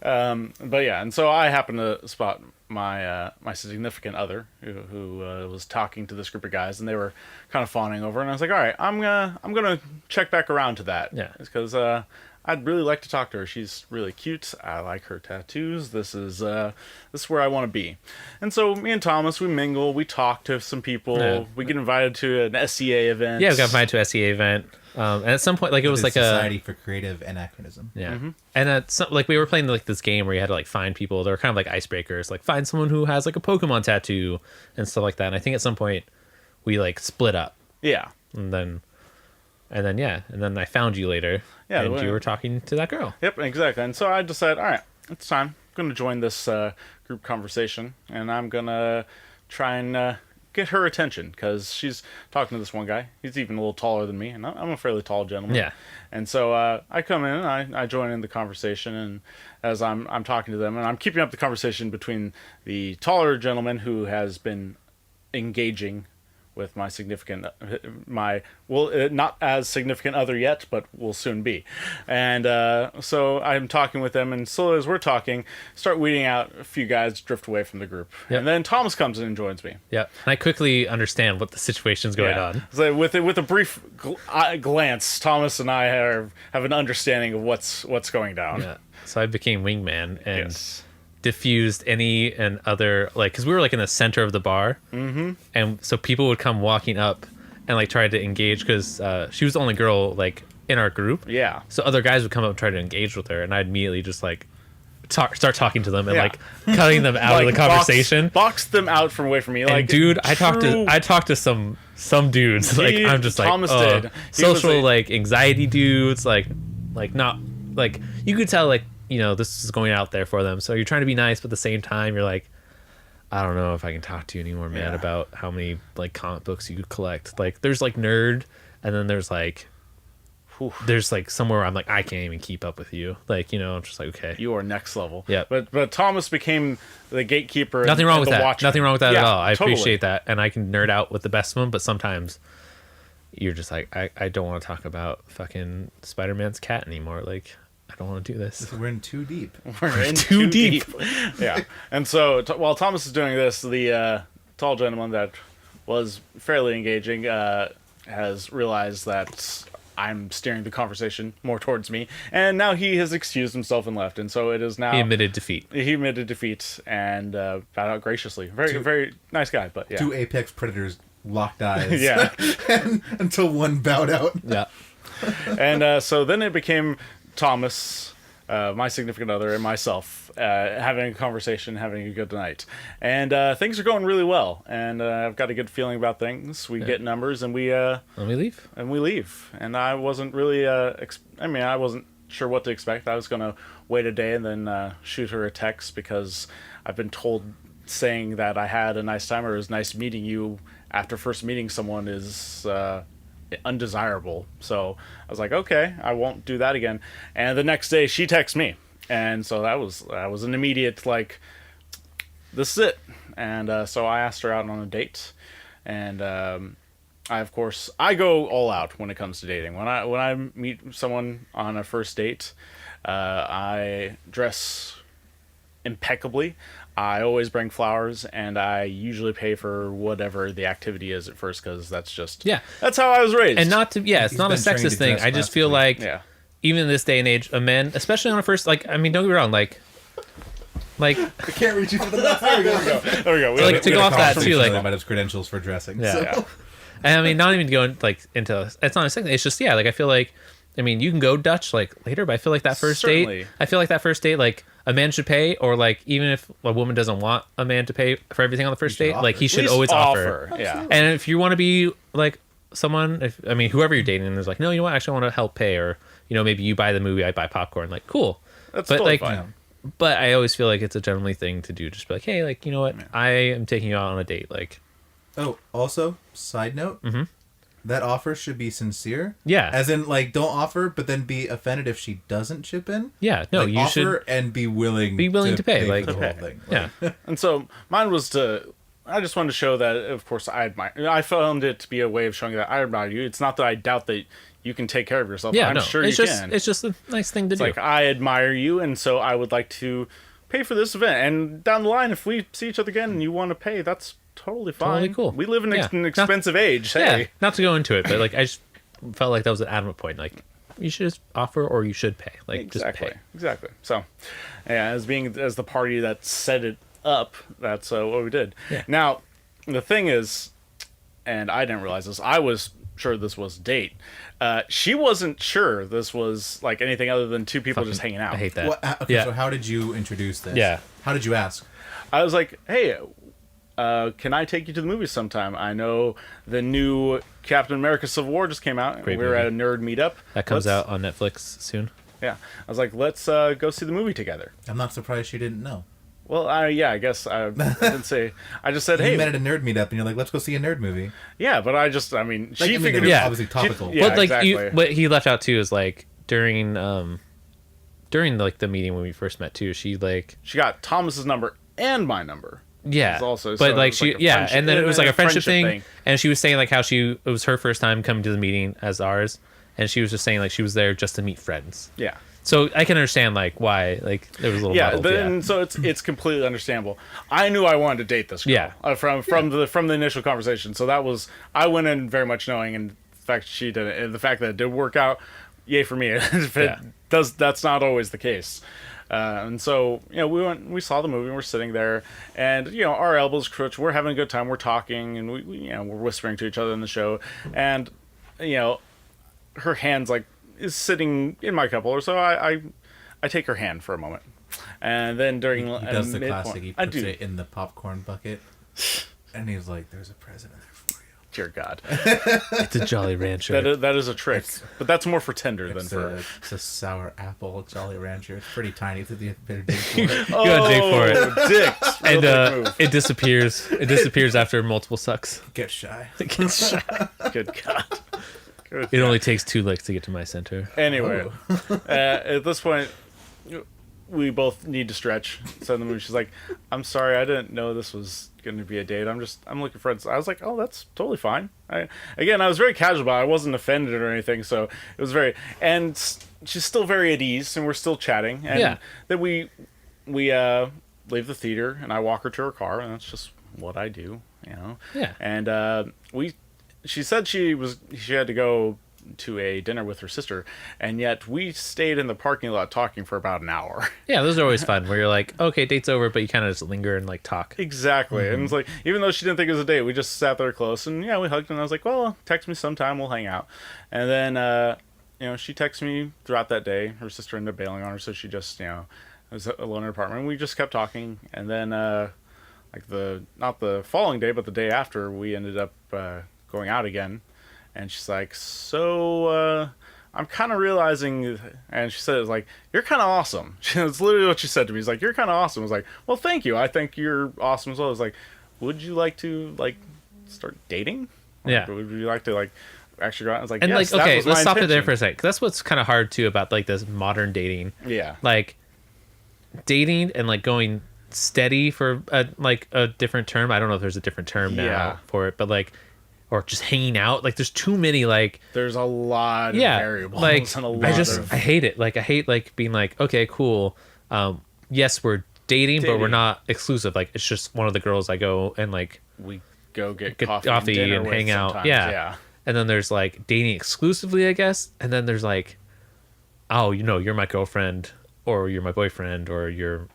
S2: But yeah, and so I happened to spot my my significant other who was talking to this group of guys, and they were kind of fawning over, and I was like, all right, I'm gonna check back around to that.
S1: Yeah.
S2: Because I'd really like to talk to her. She's really cute. I like her tattoos. This is where I want to be. And so me and Thomas, we mingle, we talk to some people.
S1: Yeah.
S2: We get invited to an SCA event.
S1: Yeah, we got invited to a SEA event, and at some point, like it was
S3: The
S1: like
S3: Society for Creative Anachronism.
S1: yeah, and at some like we were playing like this game where you had to like find people. They were kind of like icebreakers, like find someone who has like a Pokemon tattoo and stuff like that. And I think at some point we like split up,
S2: Yeah.
S1: and then I found you later,
S2: Yeah,
S1: and
S2: well,
S1: you were talking to that girl.
S2: Yep, exactly. And so I decided, all right, it's time. I'm going to join this group conversation, and I'm going to try and get her attention, because she's talking to this one guy. He's even a little taller than me, and I'm a fairly tall gentleman.
S1: Yeah.
S2: And so I come in, and I join in the conversation, and as I'm talking to them, and I'm keeping up the conversation between the taller gentleman who has been engaging with my significant, not as significant other yet, but will soon be. And so I'm talking with them, and slowly as we're talking, start weeding out a few guys, drift away from the group.
S1: Yep.
S2: And then Thomas comes in and joins me.
S1: Yeah, and I quickly understand what the situation's going
S2: Yeah.
S1: on.
S2: So with a brief glance, Thomas and I have an understanding of what's going down.
S1: Yeah, so I became wingman and
S2: Yes.
S1: diffused any and other, like, because we were like in the center of the bar, and so people would come walking up and like try to engage, because she was the only girl like in our group.
S2: Yeah.
S1: So other guys would come up and try to engage with her, and I'd immediately just like start talking to them and
S2: Yeah.
S1: like cutting them out of the conversation.
S2: Box them out from away from me.
S1: And
S2: Like,
S1: dude, I
S2: true-
S1: talked to some dudes. Like
S2: He-
S1: I'm just like,
S2: Thomas
S1: oh,
S2: did. He was
S1: social
S2: like-
S1: like anxiety dudes. Like not like, you could tell like, you know, this is going out there for them. So you're trying to be nice, but at the same time you're like, I don't know if I can talk to you anymore, man,
S2: Yeah.
S1: about how many like comic books you collect. Like there's like nerd, and then there's like somewhere where I'm like, I can't even keep up with you. Like, you know, I'm just like, okay.
S2: You are next level.
S1: Yeah.
S2: But Thomas became the gatekeeper.
S1: Nothing wrong with
S2: the
S1: that.
S2: watchman.
S1: Nothing wrong with that at
S2: Yeah,
S1: all. I
S2: totally.
S1: appreciate that, and I can nerd out with the best of them. But sometimes you're just like, I don't want to talk about fucking Spider-Man's cat anymore. Like, I don't want to do this.
S3: We're in too deep.
S2: We're in
S1: Too
S2: too
S1: deep.
S2: Yeah. And so while Thomas is doing this, the tall gentleman that was fairly engaging has realized that I'm steering the conversation more towards me, and now he has excused himself and left, and so it is now
S1: He admitted defeat.
S2: he admitted defeat and bowed out graciously. Very nice guy, but yeah.
S3: Two apex predators locked eyes.
S2: Yeah.
S3: Until one bowed out.
S1: Yeah.
S2: And so then it became Thomas, my significant other, and myself having a conversation, having a good night. And things are going really well. And I've got a good feeling about things. We get numbers, and we
S1: Let me leave.
S2: leave. And I wasn't really, I wasn't sure what to expect. I was going to wait a day and then shoot her a text, because I've been told saying that I had a nice time or it was nice meeting you after first meeting someone is undesirable. So I was like, okay, I won't do that again. And the next day she texts me, and so that was an immediate like, this is it. And so I asked her out on a date, and I go all out when it comes to dating. When I meet someone on a first date, I dress impeccably. I always bring flowers, and I usually pay for whatever the activity is at first, because that's how I was raised.
S1: And not to, it's
S3: He's
S1: not a
S3: been trained
S1: sexist
S3: to
S1: thing.
S3: dress
S1: I just feel
S3: classically.
S1: like, even in this day and age, a man, especially on a first, like, I mean, don't get me wrong, like,
S3: I can't reach you for the nuts. There we go.
S2: There we go.
S1: like, to go off that too, like,
S3: about his credentials for dressing.
S1: Yeah.
S3: So.
S2: Yeah.
S1: and I mean, not even going like into, it's not a second. It's just, like, I feel like, I mean, you can go Dutch like later, but I feel like that first
S2: Certainly.
S1: date, like a man should pay, or like even if a woman doesn't want a man to pay for everything on the first
S3: should
S1: date, like
S3: offer.
S1: he
S2: At
S1: should
S2: least
S1: always offer.
S2: Yeah.
S1: And if you want to be like someone, whoever you're dating is like, no, you know what, actually I want to help pay, or, you know, maybe you buy the movie, I buy popcorn, like, cool.
S2: That's
S1: But
S2: totally
S1: like,
S2: fine.
S1: but I always feel like it's a gentlemanly thing to do. Just be like, hey, like, you know what, I am taking you out on a date. Like,
S3: Oh, also, side note, that offer should be sincere.
S1: Yeah.
S3: As in, like, don't offer, but then be offended if she doesn't chip in.
S1: yeah, no,
S3: Like,
S1: you
S3: offer
S1: should.
S3: and be willing
S1: to pay,
S3: for
S1: like-
S3: the
S2: To
S3: whole
S2: pay.
S3: thing.
S1: Yeah.
S2: And so mine was I just wanted to show that, of course, I found it to be a way of showing that I admire you. It's not that I doubt that you can take care of yourself.
S1: Yeah,
S2: I'm
S1: no,
S2: sure
S1: it's
S2: you
S1: just,
S2: can.
S1: it's just a nice thing to
S2: It's
S1: do.
S2: like, I admire you, and so I would like to pay for this event. And down the line, if we see each other again and you want to pay, that's totally fine.
S1: Totally cool.
S2: We live in
S1: Yeah.
S2: an expensive age.
S1: Yeah,
S2: Hey.
S1: not to go into it, but like, I just felt like that was an adamant point. Like, you should just offer, or you should pay. Like,
S2: Exactly.
S1: just pay.
S2: Exactly. So, yeah, as the party that set it up, that's what we did.
S1: Yeah.
S2: Now, the thing is, and I didn't realize this, I was sure this was a date. She wasn't sure this was like anything other than two people just hanging out.
S1: I hate that.
S3: Okay,
S1: Yeah.
S3: so how did you introduce this?
S1: Yeah.
S3: How did you ask?
S2: I was like, hey, can I take you to the movies sometime? I know the new Captain America Civil War just came out.
S1: Great
S2: We were
S1: movie.
S2: at a nerd meetup.
S1: That comes
S2: Let's-
S1: out on Netflix soon.
S2: Yeah. I was like, let's go see the movie together.
S3: I'm not surprised she didn't know.
S2: Well, I guess I didn't say. I just said,
S3: You
S2: hey,
S3: met at a nerd meetup and you're like, let's go see a nerd movie.
S2: yeah, but I mean, she
S3: Like, I mean,
S2: figured
S3: it was
S1: Yeah.
S3: obviously topical.
S2: Yeah,
S1: but like,
S2: exactly.
S1: what he left out too is like during like the meeting when we first met too. She like,
S2: she got Thomas's number and my number.
S1: Yeah,
S2: also,
S1: but
S2: so
S1: like
S2: it was
S1: she,
S2: like a
S1: yeah,
S2: friendship-
S1: and then it was like a friendship thing,
S2: thing.
S1: and she was saying like how it was her first time coming to the meeting as ours, and she was just saying like she was there just to meet friends.
S2: Yeah.
S1: So I can understand like why like there was a little
S2: Yeah,
S1: muddled,
S2: then so it's completely understandable. I knew I wanted to date this girl.
S1: Yeah.
S2: From the initial conversation. So that was I went in very much knowing, and the fact she did it, and the fact that it did work out, yay for me. If it does, that's not always the case. And so we saw the movie, and we're sitting there, and our elbows crooked, we're having a good time, we're talking, and we we're whispering to each other in the show, and her hands like is sitting in my cup holder, so I take her hand for a moment, and then during
S3: He does the
S2: midpoint-
S3: classic. He
S2: I
S3: puts
S2: do.
S3: it in the popcorn bucket, and he's like, "There's a present in there for you."
S2: Dear God,
S1: It's a Jolly Rancher.
S2: that is a trick, but that's more for Tinder than for.
S3: It's a sour apple Jolly Rancher. It's pretty tiny to the better dig for it.
S1: You gotta dig for it.
S2: Oh, dicks. Real
S1: And
S2: dick move.
S1: it disappears. It disappears after multiple sucks.
S3: Get shy.
S1: It gets shot.
S2: Good God. Good
S1: It only takes 2 licks to get to my center.
S2: Anyway,
S3: Oh.
S2: at this point, we both need to stretch. So in the movie, she's like, "I'm sorry, I didn't know this was going to be a date. I'm looking for friends." I was like, "Oh, that's totally fine." I was very casual about it. I wasn't offended or anything, so it was very. And she's still very at ease, and we're still chatting. And
S1: Yeah.
S2: then we leave the theater, and I walk her to her car, and that's just what I do,
S1: Yeah.
S2: And she said she had to go to a dinner with her sister, and yet we stayed in the parking lot talking for about an hour.
S1: Yeah, those are always fun where you're like, okay, date's over, but you kind of just linger and like talk.
S2: Exactly. And it's like, even though she didn't think it was a date, we just sat there close, and we hugged, and I was like, well, text me sometime, we'll hang out. And then she texted me throughout that day. Her sister ended up bailing on her, so she just was alone in her apartment, and we just kept talking. And then not the following day, but the day after, we ended up going out again. And she's like, so I'm kind of realizing, and she said, it was like, "You're kind of awesome." That's literally what she said to me. She's like, "You're kind of awesome." I was like, "Well, thank you. I think you're awesome as well." I was like, "Would you like to start dating?
S1: Yeah.
S2: Would you like to actually go out?" I was like,
S1: And
S2: yes,
S1: like,
S2: that
S1: okay,
S2: was
S1: let's
S2: my
S1: stop it there
S2: intention.
S1: for a sec. 'Cause that's what's kind of hard too about like this modern dating.
S2: Yeah.
S1: Like dating and like going steady for a different term. I don't know if there's a different term now
S2: Yeah.
S1: for it, but or just hanging out. Like there's too many
S2: There's a lot of variables and a lot
S1: I hate it. Like I hate being like, okay, cool. Yes, we're dating, but we're not exclusive. Like it's just one of the girls I go and
S2: we go get
S1: get
S2: coffee and, dinner
S1: and
S2: with
S1: hang out.
S2: sometimes.
S1: Yeah. And then there's like dating exclusively, I guess. And then there's like, oh, you're my girlfriend or you're my boyfriend or you're,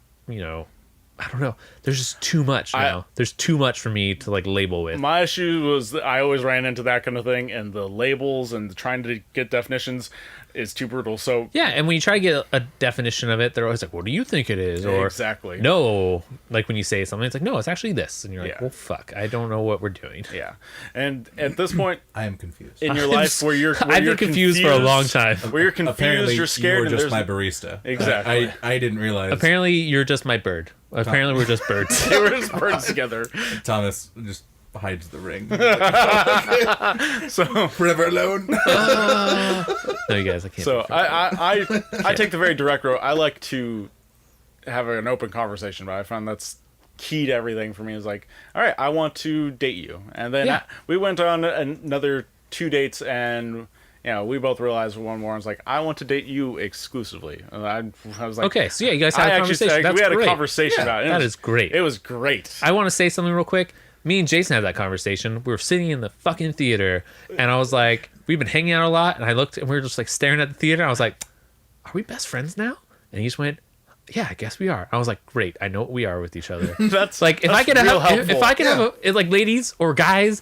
S1: I don't know. There's just too much now. There's too much for me to label with.
S2: My issue was that I always ran into that kind of thing, and the labels and trying to get definitions is too brutal. So
S1: Yeah, and when you try to get a definition of it, they're always like, "What do you think it is?" Or
S2: exactly.
S1: No, like when you say something, it's like, "No, it's actually this," and you're like,
S2: Yeah.
S1: "Well, fuck, I don't know what we're doing."
S2: Yeah, and at this point
S3: I am confused.
S2: in your life where you're
S1: I've
S2: you're
S1: been confused for a long time.
S2: where you're confused,
S3: Apparently,
S2: you're scared,
S3: you
S2: and
S3: were just
S2: there's
S3: my barista.
S2: Exactly.
S3: I didn't realize.
S1: Apparently, you're just my bird. Apparently, we're just birds.
S2: they were just birds together.
S3: Thomas just hides the ring.
S2: So
S3: Forever alone.
S1: No, you guys, I can't.
S2: so I take the very direct road. I like to have an open conversation, but I found that's key to everything for me. Is like, all right, I want to date you, and then
S1: Yeah.
S2: we went on another 2 dates, and we both realized one more. I was like, I want to date you exclusively, and I was like,
S1: Okay, so yeah, you guys had a
S2: I
S1: conversation.
S2: actually,
S1: That's
S2: we had
S1: great.
S2: a conversation about it.
S1: That is great.
S2: It was great.
S1: I want to say something real quick. Me and Jason had that conversation. We were sitting in the fucking theater, and I was like, we've been hanging out a lot, and I looked, and we were just staring at the theater. I was like, are we best friends now? And he just went, yeah, I guess we are. I was like, great, I know what we are with each other.
S2: That's
S1: Like if
S2: that's
S1: I could
S2: real
S1: have, if
S2: helpful.
S1: I could have ladies or guys,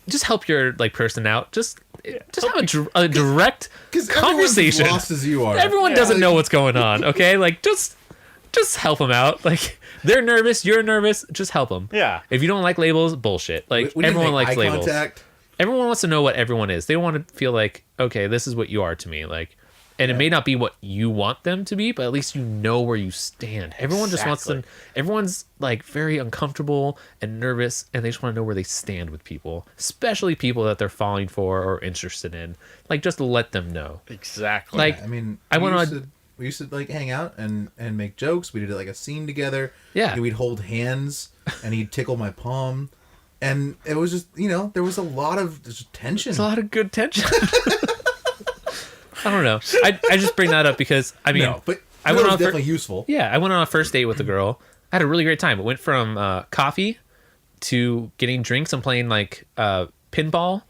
S1: just help your person out. Just have a direct
S3: 'Cause everyone's
S1: conversation.
S3: as lost as you are.
S1: Everyone doesn't know what's going on. Okay, just help them out. Like they're nervous, you're nervous. Just help them.
S2: Yeah.
S1: If you don't like labels, bullshit. Like
S3: We didn't
S1: everyone
S3: make
S1: likes
S3: eye
S1: labels.
S3: contact.
S1: Everyone wants to know what everyone is. They want to feel like, okay, this is what you are to me. Like, and it may not be what you want them to be, but at least you know where you stand. Everyone just wants to. Everyone's very uncomfortable and nervous, and they just want to know where they stand with people, especially people that they're falling for or interested in. Like, just let them know.
S2: Exactly.
S1: Like,
S3: I mean,
S1: I
S3: we
S1: went
S3: used
S1: on-
S3: to We used to like hang out and make jokes. We did like a scene together.
S1: Yeah.
S3: And we'd hold hands, and he'd tickle my palm, and it was just there was a lot of just tension.
S1: There's a lot of good tension. I don't know. I just bring that up because I mean,
S3: but
S1: I
S3: it
S1: went
S3: was
S1: on
S3: definitely useful.
S1: Yeah, I went on a first date with a girl. I had a really great time. It went from coffee to getting drinks and playing like pinball,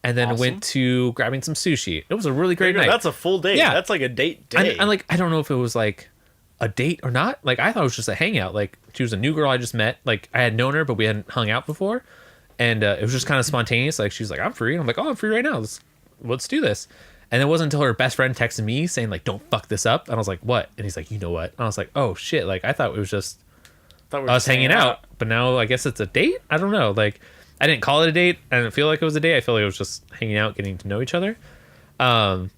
S1: and then
S2: Awesome.
S1: went to grabbing some sushi. It was a really great night.
S2: That's a full day.
S1: Yeah.
S2: That's like a date day.
S1: I'm like, I don't know if it was like a date or not. Like, I thought it was just a hangout. Like, she was a new girl I just met. Like, I had known her, but we hadn't hung out before. And it was just kind of spontaneous. Like, she was like, I'm free. And I'm like, oh, I'm free right now. Let's do this. And it wasn't until her best friend texted me saying, like, don't fuck this up. And I was like, what? And he's like, you know what? And I was like, oh, shit. Like, I thought it was just us hanging out. But now I guess it's a date? I don't know. Like, I didn't call it a date. I didn't feel like it was a date. I feel like it was just hanging out, getting to know each other. But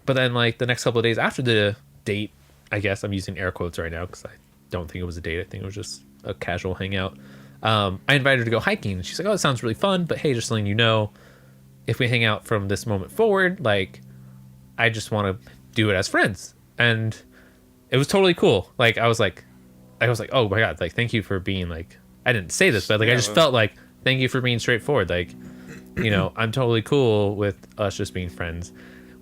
S1: then, like, the next couple of days after the date, I guess I'm using air quotes right now because I don't think it was a date. I think it was just a casual hangout. I invited her to go hiking. And she's like, oh, it sounds really fun. But hey, just letting you know, if we hang out from this moment forward, like, I just want to do it as friends. And it was totally cool. Like, I was like, oh my God, like, thank you for being like, I didn't say this, but like, I just felt like, thank you for being straightforward. Like, you know, I'm totally cool with us just being friends.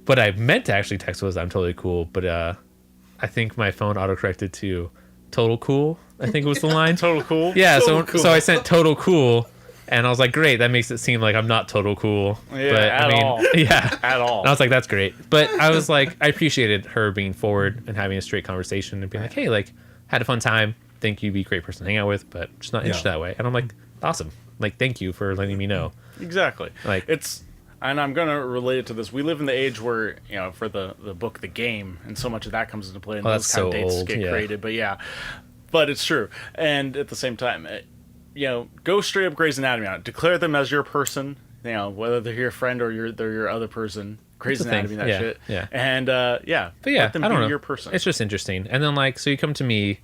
S1: What I meant to actually text was, I'm totally cool. But I think my phone autocorrected to total cool, I think was the line.
S2: Total cool.
S1: Yeah.
S2: Total cool.
S1: So I sent total cool. And I was like, great, that makes it seem like I'm not total cool.
S2: Yeah,
S1: but
S2: at all.
S1: Yeah.
S2: At all.
S1: And I was like, that's great. But I was like, I appreciated her being forward and having a straight conversation and being like, hey, like, had a fun time. Think you'd be a great person to hang out with, but just not interested that way. And I'm like, awesome. Like, thank you for letting me know.
S2: Exactly.
S1: Like,
S2: and I'm going to relate it to this. We live in the age where, you know, for the book, The Game, and so much of that comes into play, and those kind of dates get created. But yeah, but it's true. And at the same time, you know, go straight up Grey's Anatomy on it. Declare them as your person, you know, whether they're your friend or they're your other person. Grey's Anatomy, that shit.
S1: Yeah.
S2: And, yeah.
S1: But yeah,
S2: let them
S1: I don't
S2: be
S1: know.
S2: your person.
S1: It's just interesting. And then, like, so you come to me,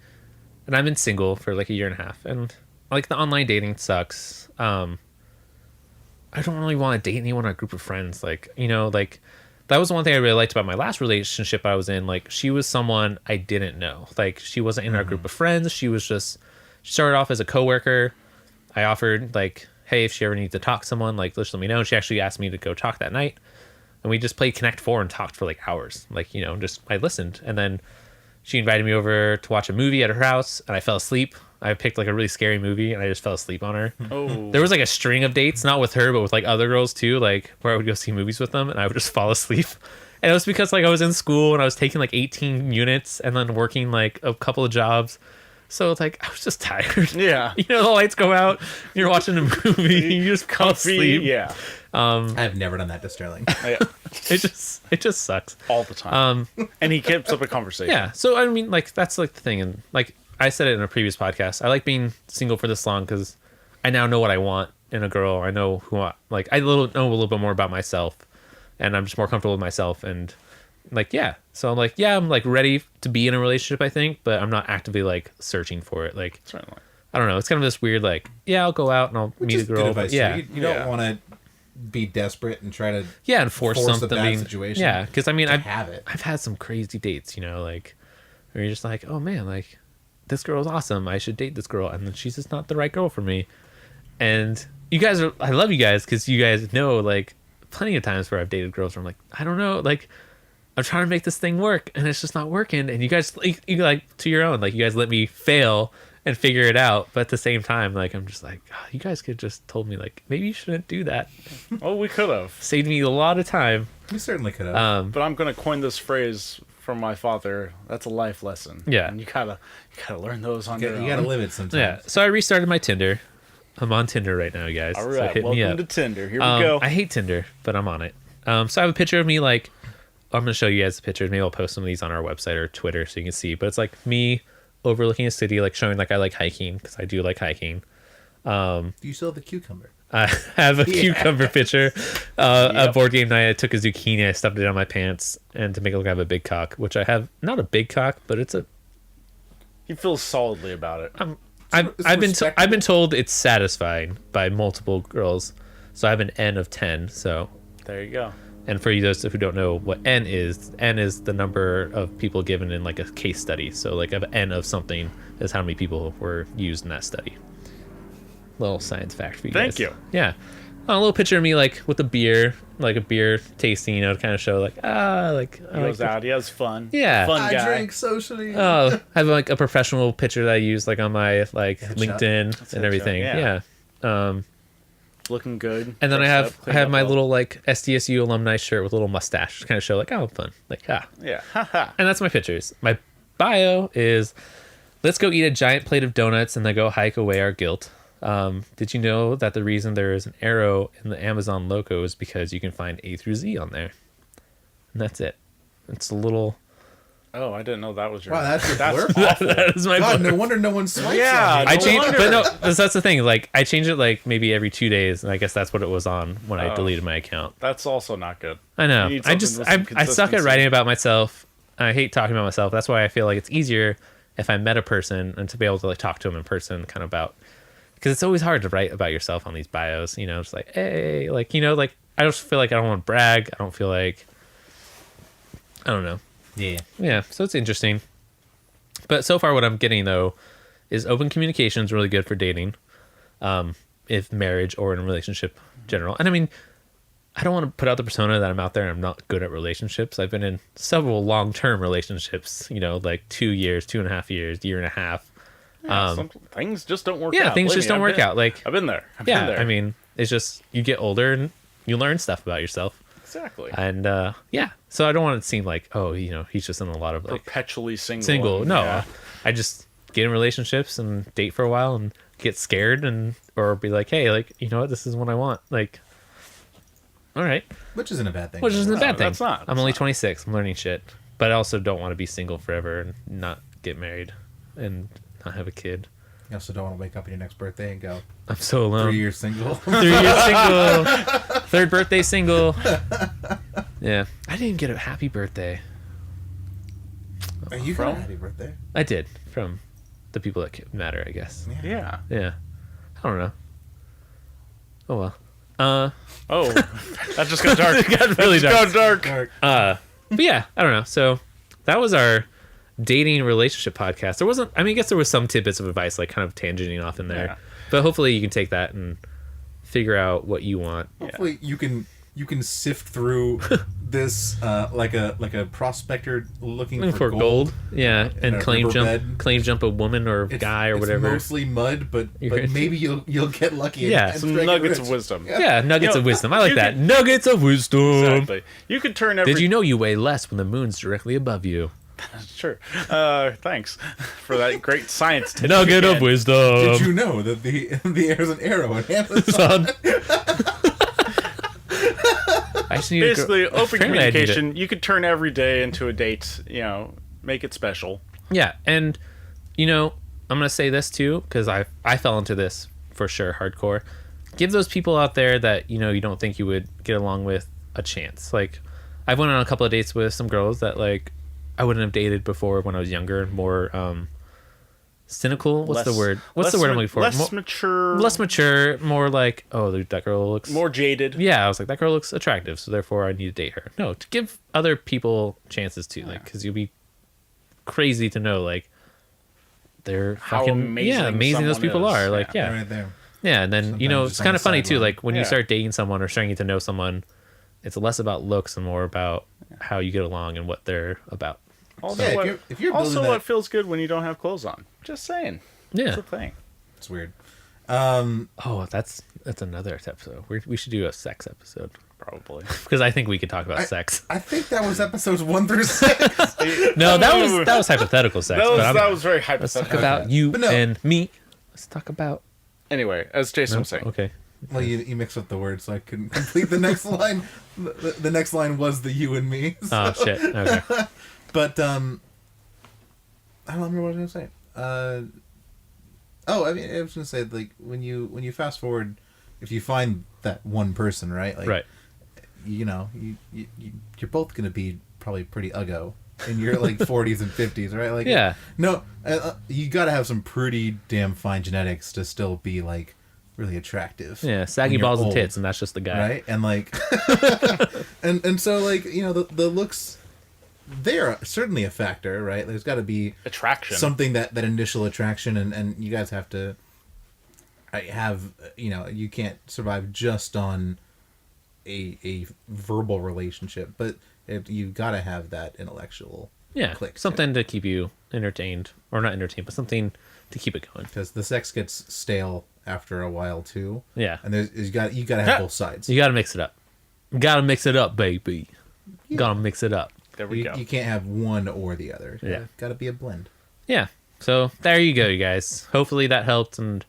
S1: and I've been single for like a year and a half, and like the online dating sucks. I don't really want to date anyone or a group of friends. Like, you know, like that was one thing I really liked about my last relationship I was in. Like, she was someone I didn't know. Like, she wasn't in our group of friends. She started off as a coworker. I offered, like, hey, if she ever needs to talk to someone, like, just let me know. And she actually asked me to go talk that night. And we just played Connect 4 and talked for like hours. Like, you know, just I listened. And then she invited me over to watch a movie at her house, and I fell asleep. I picked like a really scary movie, and I just fell asleep on her.
S2: Oh.
S1: There was like a string of dates, not with her, but with like other girls too, like where I would go see movies with them, and I would just fall asleep. And it was because like I was in school and I was taking like 18 units and then working like a couple of jobs. So it's like I was just tired.
S2: Yeah.
S1: You know, the lights go out, you're watching a movie, you just fall asleep.
S2: Yeah.
S3: I've never done that to Sterling.
S2: Yeah.
S1: It just sucks.
S2: All the time. And he keeps up a conversation.
S1: Yeah. So I mean, like that's like the thing, and like I said it in a previous podcast, I like being single for this long because I now know what I want in a girl. I know who I like. I know a little bit more about myself, and I'm just more comfortable with myself. And like, yeah. So I'm like, yeah, I'm like ready to be in a relationship, I think, but I'm not actively like searching for it. Like,
S2: Certainly.
S1: I don't know. It's kind of this weird, like, yeah, I'll go out and I'll meet a girl.
S3: Good
S1: But
S3: advice,
S1: yeah.
S3: you don't want to be desperate and try to
S1: And force
S3: the
S1: something.
S3: bad situation.
S1: Yeah. Because I mean,
S3: to have it.
S1: I've had some crazy dates, you know, like where you're just like, oh man, like this girl is awesome. I should date this girl. And then she's just not the right girl for me. And you guys I love you guys because you guys know like plenty of times where I've dated girls where I'm like, I don't know, like I'm trying to make this thing work and it's just not working. And you guys, you like to your own, like you guys let me fail and figure it out. But at the same time, like, I'm just like, oh, you guys could just told me like, maybe you shouldn't do that.
S2: Oh, we could have.
S1: Saved me a lot of time.
S3: You certainly could have.
S2: But I'm going to coin this phrase from my father. That's a life lesson.
S1: Yeah.
S2: And you gotta learn those on your own.
S3: You gotta live it sometimes.
S1: Yeah. So I restarted my Tinder. I'm on Tinder right now, guys.
S2: All
S1: So
S2: right.
S1: hit me
S2: Welcome
S1: up.
S2: to Tinder. Here we go.
S1: I hate Tinder, but I'm on it. So I have a picture of me like, I'm going to show you guys the pictures. Maybe I'll post some of these on our website or Twitter so you can see. But it's like me overlooking a city, like showing like I like hiking because I do like hiking.
S3: Do you still have the cucumber?
S1: I have a cucumber picture. A board game night, I took a zucchini, I stuffed it on my pants, and to make it look like I have a big cock, which I have not a big cock, but it's a.
S2: He feels solidly about it.
S1: I've been told it's satisfying by multiple girls, so I have an N of 10. So
S2: There you go.
S1: And for those who don't know what N is the number of people given in like a case study. So like of N of something is how many people were used in that study. Little science fact for you guys.
S2: Thank you.
S1: Yeah. A little picture of me like with a beer, like a beer tasting, you know, to kind of show like,
S2: He goes
S1: like
S2: out, he has fun.
S1: Yeah.
S2: Fun
S3: I
S2: guy.
S3: drink socially.
S1: I have like a professional picture that I use like on my like LinkedIn and everything.
S2: yeah.
S1: Yeah.
S2: Looking good.
S1: And then I
S2: dressed
S1: have
S2: up, cleaned up
S1: my
S2: well.
S1: little like SDSU alumni shirt with a little mustache to kind of show like, oh, I'm fun. Like,
S2: Yeah. Haha.
S1: And that's my pictures. My bio is, let's go eat a giant plate of donuts and then go hike away our guilt. Did you know that the reason there is an arrow in the Amazon logo is because you can find A through Z on there? And that's it. It's a little...
S2: Oh, I didn't know that was your.
S3: Wow, that's your blurb?
S2: awful.
S1: that is my
S3: God,
S1: blurb.
S3: no wonder no one swipes.
S2: Yeah,
S3: on you.
S1: I
S2: no
S1: change,
S2: wonder.
S1: but no, that's the thing. Like, I change it like maybe every 2 days, and I guess that's what it was on when I deleted my account.
S2: That's also not good.
S1: I know.
S2: You need
S1: I
S2: something
S1: just
S2: with some
S1: I suck at
S2: consistency.
S1: writing about myself. I hate talking about myself. That's why I feel like it's easier if I met a person and to be able to like talk to them in person, kind of about, because it's always hard to write about yourself on these bios. You know, it's like, hey, like, you know, like I just feel like I don't want to brag. I don't feel like, I don't know. Yeah. So it's interesting. But so far, what I'm getting though is open communication is really good for dating, if marriage or in a relationship in general. And I mean, I don't want to put out the persona that I'm out there and I'm not good at relationships. I've been in several long-term relationships, you know, like 2 years, 2.5 years, year and a half.
S2: Yeah, some things just don't work out.
S1: Yeah, things
S2: Believe
S1: just
S2: me,
S1: don't work out. Like,
S2: I've been there. I've been
S1: yeah,
S2: there.
S1: I mean, it's just you get older and you learn stuff about yourself.
S2: exactly.
S1: And yeah, so I don't want it to seem like, oh, you know, he's just in a lot of like
S2: Perpetually single.
S1: single.
S2: and-
S1: No,
S2: yeah.
S1: I just get in relationships and date for a while and get scared and or be like, hey, like, you know what, this is what I want. Like, all right,
S3: Which isn't a bad thing.
S1: which isn't a
S2: No,
S1: bad thing.
S2: that's not.
S1: I'm
S2: That's
S1: only
S2: not.
S1: 26. I'm learning shit, but I also don't want to be single forever and not get married and not have a kid.
S3: You also don't want to wake up on your next birthday and go,
S1: I'm so alone.
S3: 3 years single.
S1: 3 years single. Third birthday single. Yeah. I didn't get a happy birthday.
S3: You got
S2: From?
S3: a happy birthday.
S1: I did, from the people that matter, I guess.
S2: Yeah.
S1: Yeah. I don't know. Oh well.
S2: Oh, that just got dark.
S1: Got really
S2: Got
S1: dark.
S2: dark.
S1: But yeah, I don't know. So that was our dating relationship podcast. There wasn't, I mean, I guess there was some tidbits of advice, like kind of tangenting off in there.
S2: Yeah.
S1: But hopefully you can take that and figure out what you want.
S3: Hopefully you can sift through this like a prospector looking
S1: For gold. Yeah.
S3: In
S1: And
S3: a
S1: claim
S3: riverbed.
S1: jump a woman or
S3: It's-
S1: guy or
S3: it's
S1: whatever.
S3: mostly mud, but
S1: You're-
S3: maybe you'll get lucky. And,
S1: Yeah.
S3: and
S2: Some
S3: strike it
S2: nuggets
S3: rich.
S2: of wisdom.
S1: Yeah, nuggets
S2: You know,
S1: of wisdom. I like
S2: you
S1: that.
S2: could-
S1: Nuggets of wisdom.
S2: Exactly. You could turn every.
S1: Did you know you weigh less when the moon's directly above you?
S2: Sure. Thanks for that great science tip.
S1: Nugget of
S2: again.
S1: wisdom.
S3: Did you know that the air is an arrow in Amazon?
S1: Son. I just need
S2: Basically,
S1: to go.
S2: open
S1: Apparently I need it.
S2: communication. You could turn every day into a date. You know, make it special.
S1: Yeah, and you know, I'm gonna say this too because I fell into this for sure, hardcore. Give those people out there that you know you don't think you would get along with a chance. Like, I've went on a couple of dates with some girls that like I wouldn't have dated before when I was younger, more cynical. What's the word? What's the word I'm looking for?
S2: Less mature.
S1: Less mature, more like, oh, that girl looks
S2: More jaded.
S1: Yeah, I was like, that girl looks attractive, so therefore I need to date her. No, to give other people chances too, like, because you'll be crazy to know, like, they're
S2: How
S1: fucking
S2: amazing
S1: amazing those
S2: someone
S1: people
S2: is.
S1: are. Like, yeah,
S3: Right there.
S1: yeah, and then you know
S3: Sometimes
S1: it's
S3: just
S1: kind
S3: on
S1: of
S3: the
S1: funny too.
S3: sideline.
S1: Like when you
S2: Yeah.
S1: start dating someone or starting to know someone, it's less about looks and more about how you get along and what they're about.
S2: Also,
S3: Yeah,
S2: what,
S3: if you're
S2: also
S3: building
S2: what
S3: that-
S2: feels good when you don't have clothes on. Just saying.
S1: Yeah.
S2: It's a thing.
S3: It's weird.
S1: Oh, that's another episode. We should do a sex episode
S2: Probably.
S1: because I think we could talk about sex.
S3: I think that was episodes 1 through 6.
S1: No, that was hypothetical sex.
S2: That was,
S1: but I'm-
S2: that was very
S1: let's
S2: hypothetical.
S1: talk about you
S3: But no.
S1: and me. Let's talk about.
S2: Anyway, as Jason was saying.
S1: Okay.
S3: Well, you mixed up the words, so I couldn't complete the next line. The next line was the you and me.
S1: Oh shit. Okay.
S3: But I don't remember what I was gonna say. I mean, I was gonna say, like, when you fast forward, if you find that one person, right? Like,
S1: Right.
S3: You know, you're both gonna be probably pretty uggo in your like 40s and 50s, right? Like,
S1: Yeah.
S3: No, you gotta have some pretty damn fine genetics to still be like really attractive.
S1: Yeah, saggy
S3: when you're
S1: balls and
S3: old,
S1: tits, and that's just the guy.
S3: right? And like, and so like the looks, they are certainly a factor, right? There's got to be
S2: Attraction.
S3: something that initial attraction, and you guys have to have you can't survive just on a verbal relationship, but you got to have that intellectual click,
S1: something to keep you entertained, or not entertained, but something to keep it going.
S3: because the sex gets stale after a while too.
S1: Yeah,
S3: And you got to have both sides.
S1: you got to mix it up. You got to mix it up, baby. Got to mix it up.
S2: There we go.
S3: You can't have one or the other.
S1: Yeah.
S3: Got to be a blend.
S1: Yeah. So there you go, you guys. Hopefully that helped, and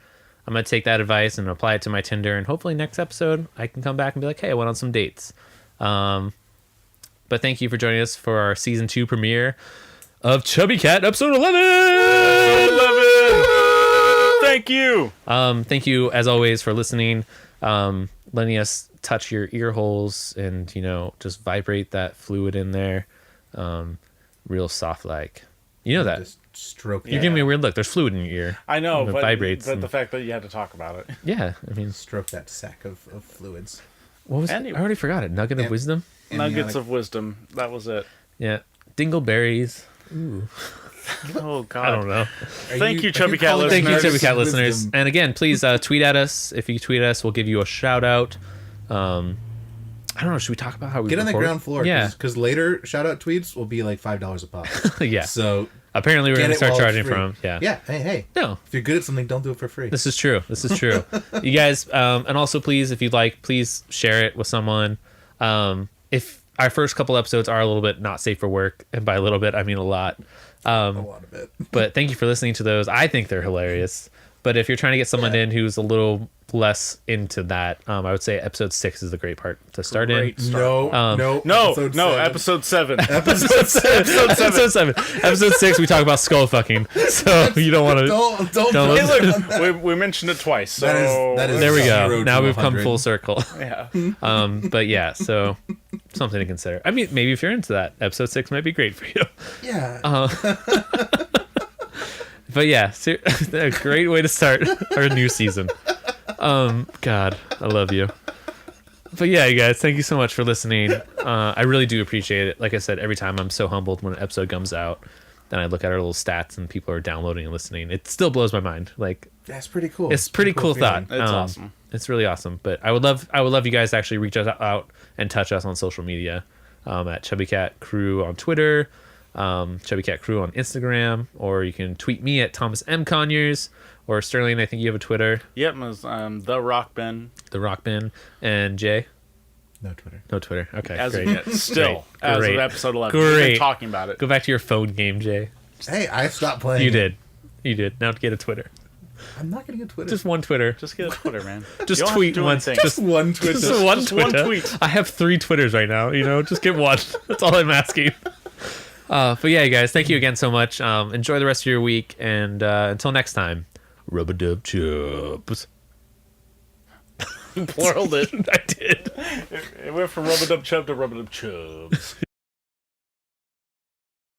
S1: I'm gonna take that advice and apply it to my Tinder, and hopefully next episode I can come back and be like, hey, I went on some dates. But thank you for joining us for our season 2 premiere of Chubby Cat episode 11.
S2: Thank you.
S1: Thank you as always for listening, letting us touch your ear holes and just vibrate that fluid in there, real soft like. That.
S3: Just stroke.
S1: You're giving me a weird look. There's fluid in your ear.
S2: I know,
S1: It
S2: but
S1: vibrates
S2: but
S1: and-
S2: the fact that you had to talk about it.
S1: Yeah, I mean,
S3: Stroke that sack of fluids.
S1: what was it?
S2: Anyway.
S1: I already forgot it. Nugget of
S3: Yeah.
S1: wisdom.
S2: Nuggets of wisdom. That was it.
S1: Yeah, dingleberries.
S2: Oh God.
S1: I don't know.
S2: Thank you, Chubby Cat
S3: calling
S1: Thank you,
S2: listeners.
S1: Chubby Cat
S3: Wisdom.
S1: listeners. And again, please tweet at us. If you tweet us, we'll give you a shout out. I don't know. Should we talk about how we
S3: Get on the
S1: record?
S3: ground floor.
S1: Yeah,
S3: Because later shout out tweets will be like $5 a pop.
S1: yeah.
S3: So
S1: Apparently, we're
S3: get
S1: going to
S3: it
S1: start
S3: while it's
S1: charging
S3: free.
S1: from. Yeah.
S3: Yeah. Hey.
S1: No,
S3: If you're good at something, don't do it for free.
S1: this is true. This is true. You guys, and also please, if you'd like, please share it with someone. If our first couple episodes are a little bit not safe for work, and by a little bit, I mean a lot.
S3: A lot of it.
S1: But thank you for listening to those. I think they're hilarious. But if you're trying to get someone in who's a little less into that, I would say episode 6 is the great part to start
S2: Great.
S1: in.
S3: No.
S2: Episode 7.
S1: Episode 7. Episode 6, we talk about skull fucking. So you don't want to.
S3: Don't.
S1: Don't
S2: Hey,
S1: listen.
S2: look, we mentioned it twice. So
S3: That is
S1: There we
S3: Zero
S1: go.
S3: to
S1: Now we've come
S3: 100.
S1: full circle.
S2: yeah.
S1: But yeah, so something to consider. I mean, maybe if you're into that, episode 6 might be great for you.
S3: Yeah.
S1: But yeah, a great way to start our new season. God, I love you. But yeah, you guys, thank you so much for listening. I really do appreciate it. Like I said, every time I'm so humbled when an episode comes out. Then I look at our little stats and people are downloading and listening. It still blows my mind. Like,
S3: That's pretty cool.
S1: it's pretty cool thought.
S3: feeling.
S2: It's awesome.
S1: It's really awesome. But I would love you guys to actually reach us out and touch us on social media, at Chubby Cat Crew on Twitter, Chubby Cat Crew on Instagram, or you can tweet me at Thomas M. Conyers, or Sterling, I think you have a Twitter,
S2: Yep, it was, the Rock Ben.
S1: The Rock Bin, and Jay.
S3: No Twitter.
S1: No Twitter. Okay,
S2: As
S1: great.
S2: of yet, still,
S1: Great.
S2: as
S1: Great.
S2: of episode 11. We've
S1: Great.
S2: been talking about it.
S1: Go back to your phone game, Jay.
S3: Hey, I stopped playing.
S1: You did. Now get a Twitter.
S3: I'm not getting a Twitter.
S1: Just one Twitter.
S2: Just get a Twitter, man.
S1: Just
S2: You don't have to
S1: tweet
S2: do
S1: once.
S2: anything.
S3: just one Twitter.
S1: Just one
S2: just one
S1: Twitter.
S2: tweet.
S1: I have 3 Twitters right now. Just get one. That's all I'm asking. But yeah, you guys, thank you again so much. Enjoy the rest of your week, and until next time, rub-a-dub chubs.
S2: Pluraled it.
S1: I did.
S2: It went from rub-a-dub chub to rub-a-dub chubs.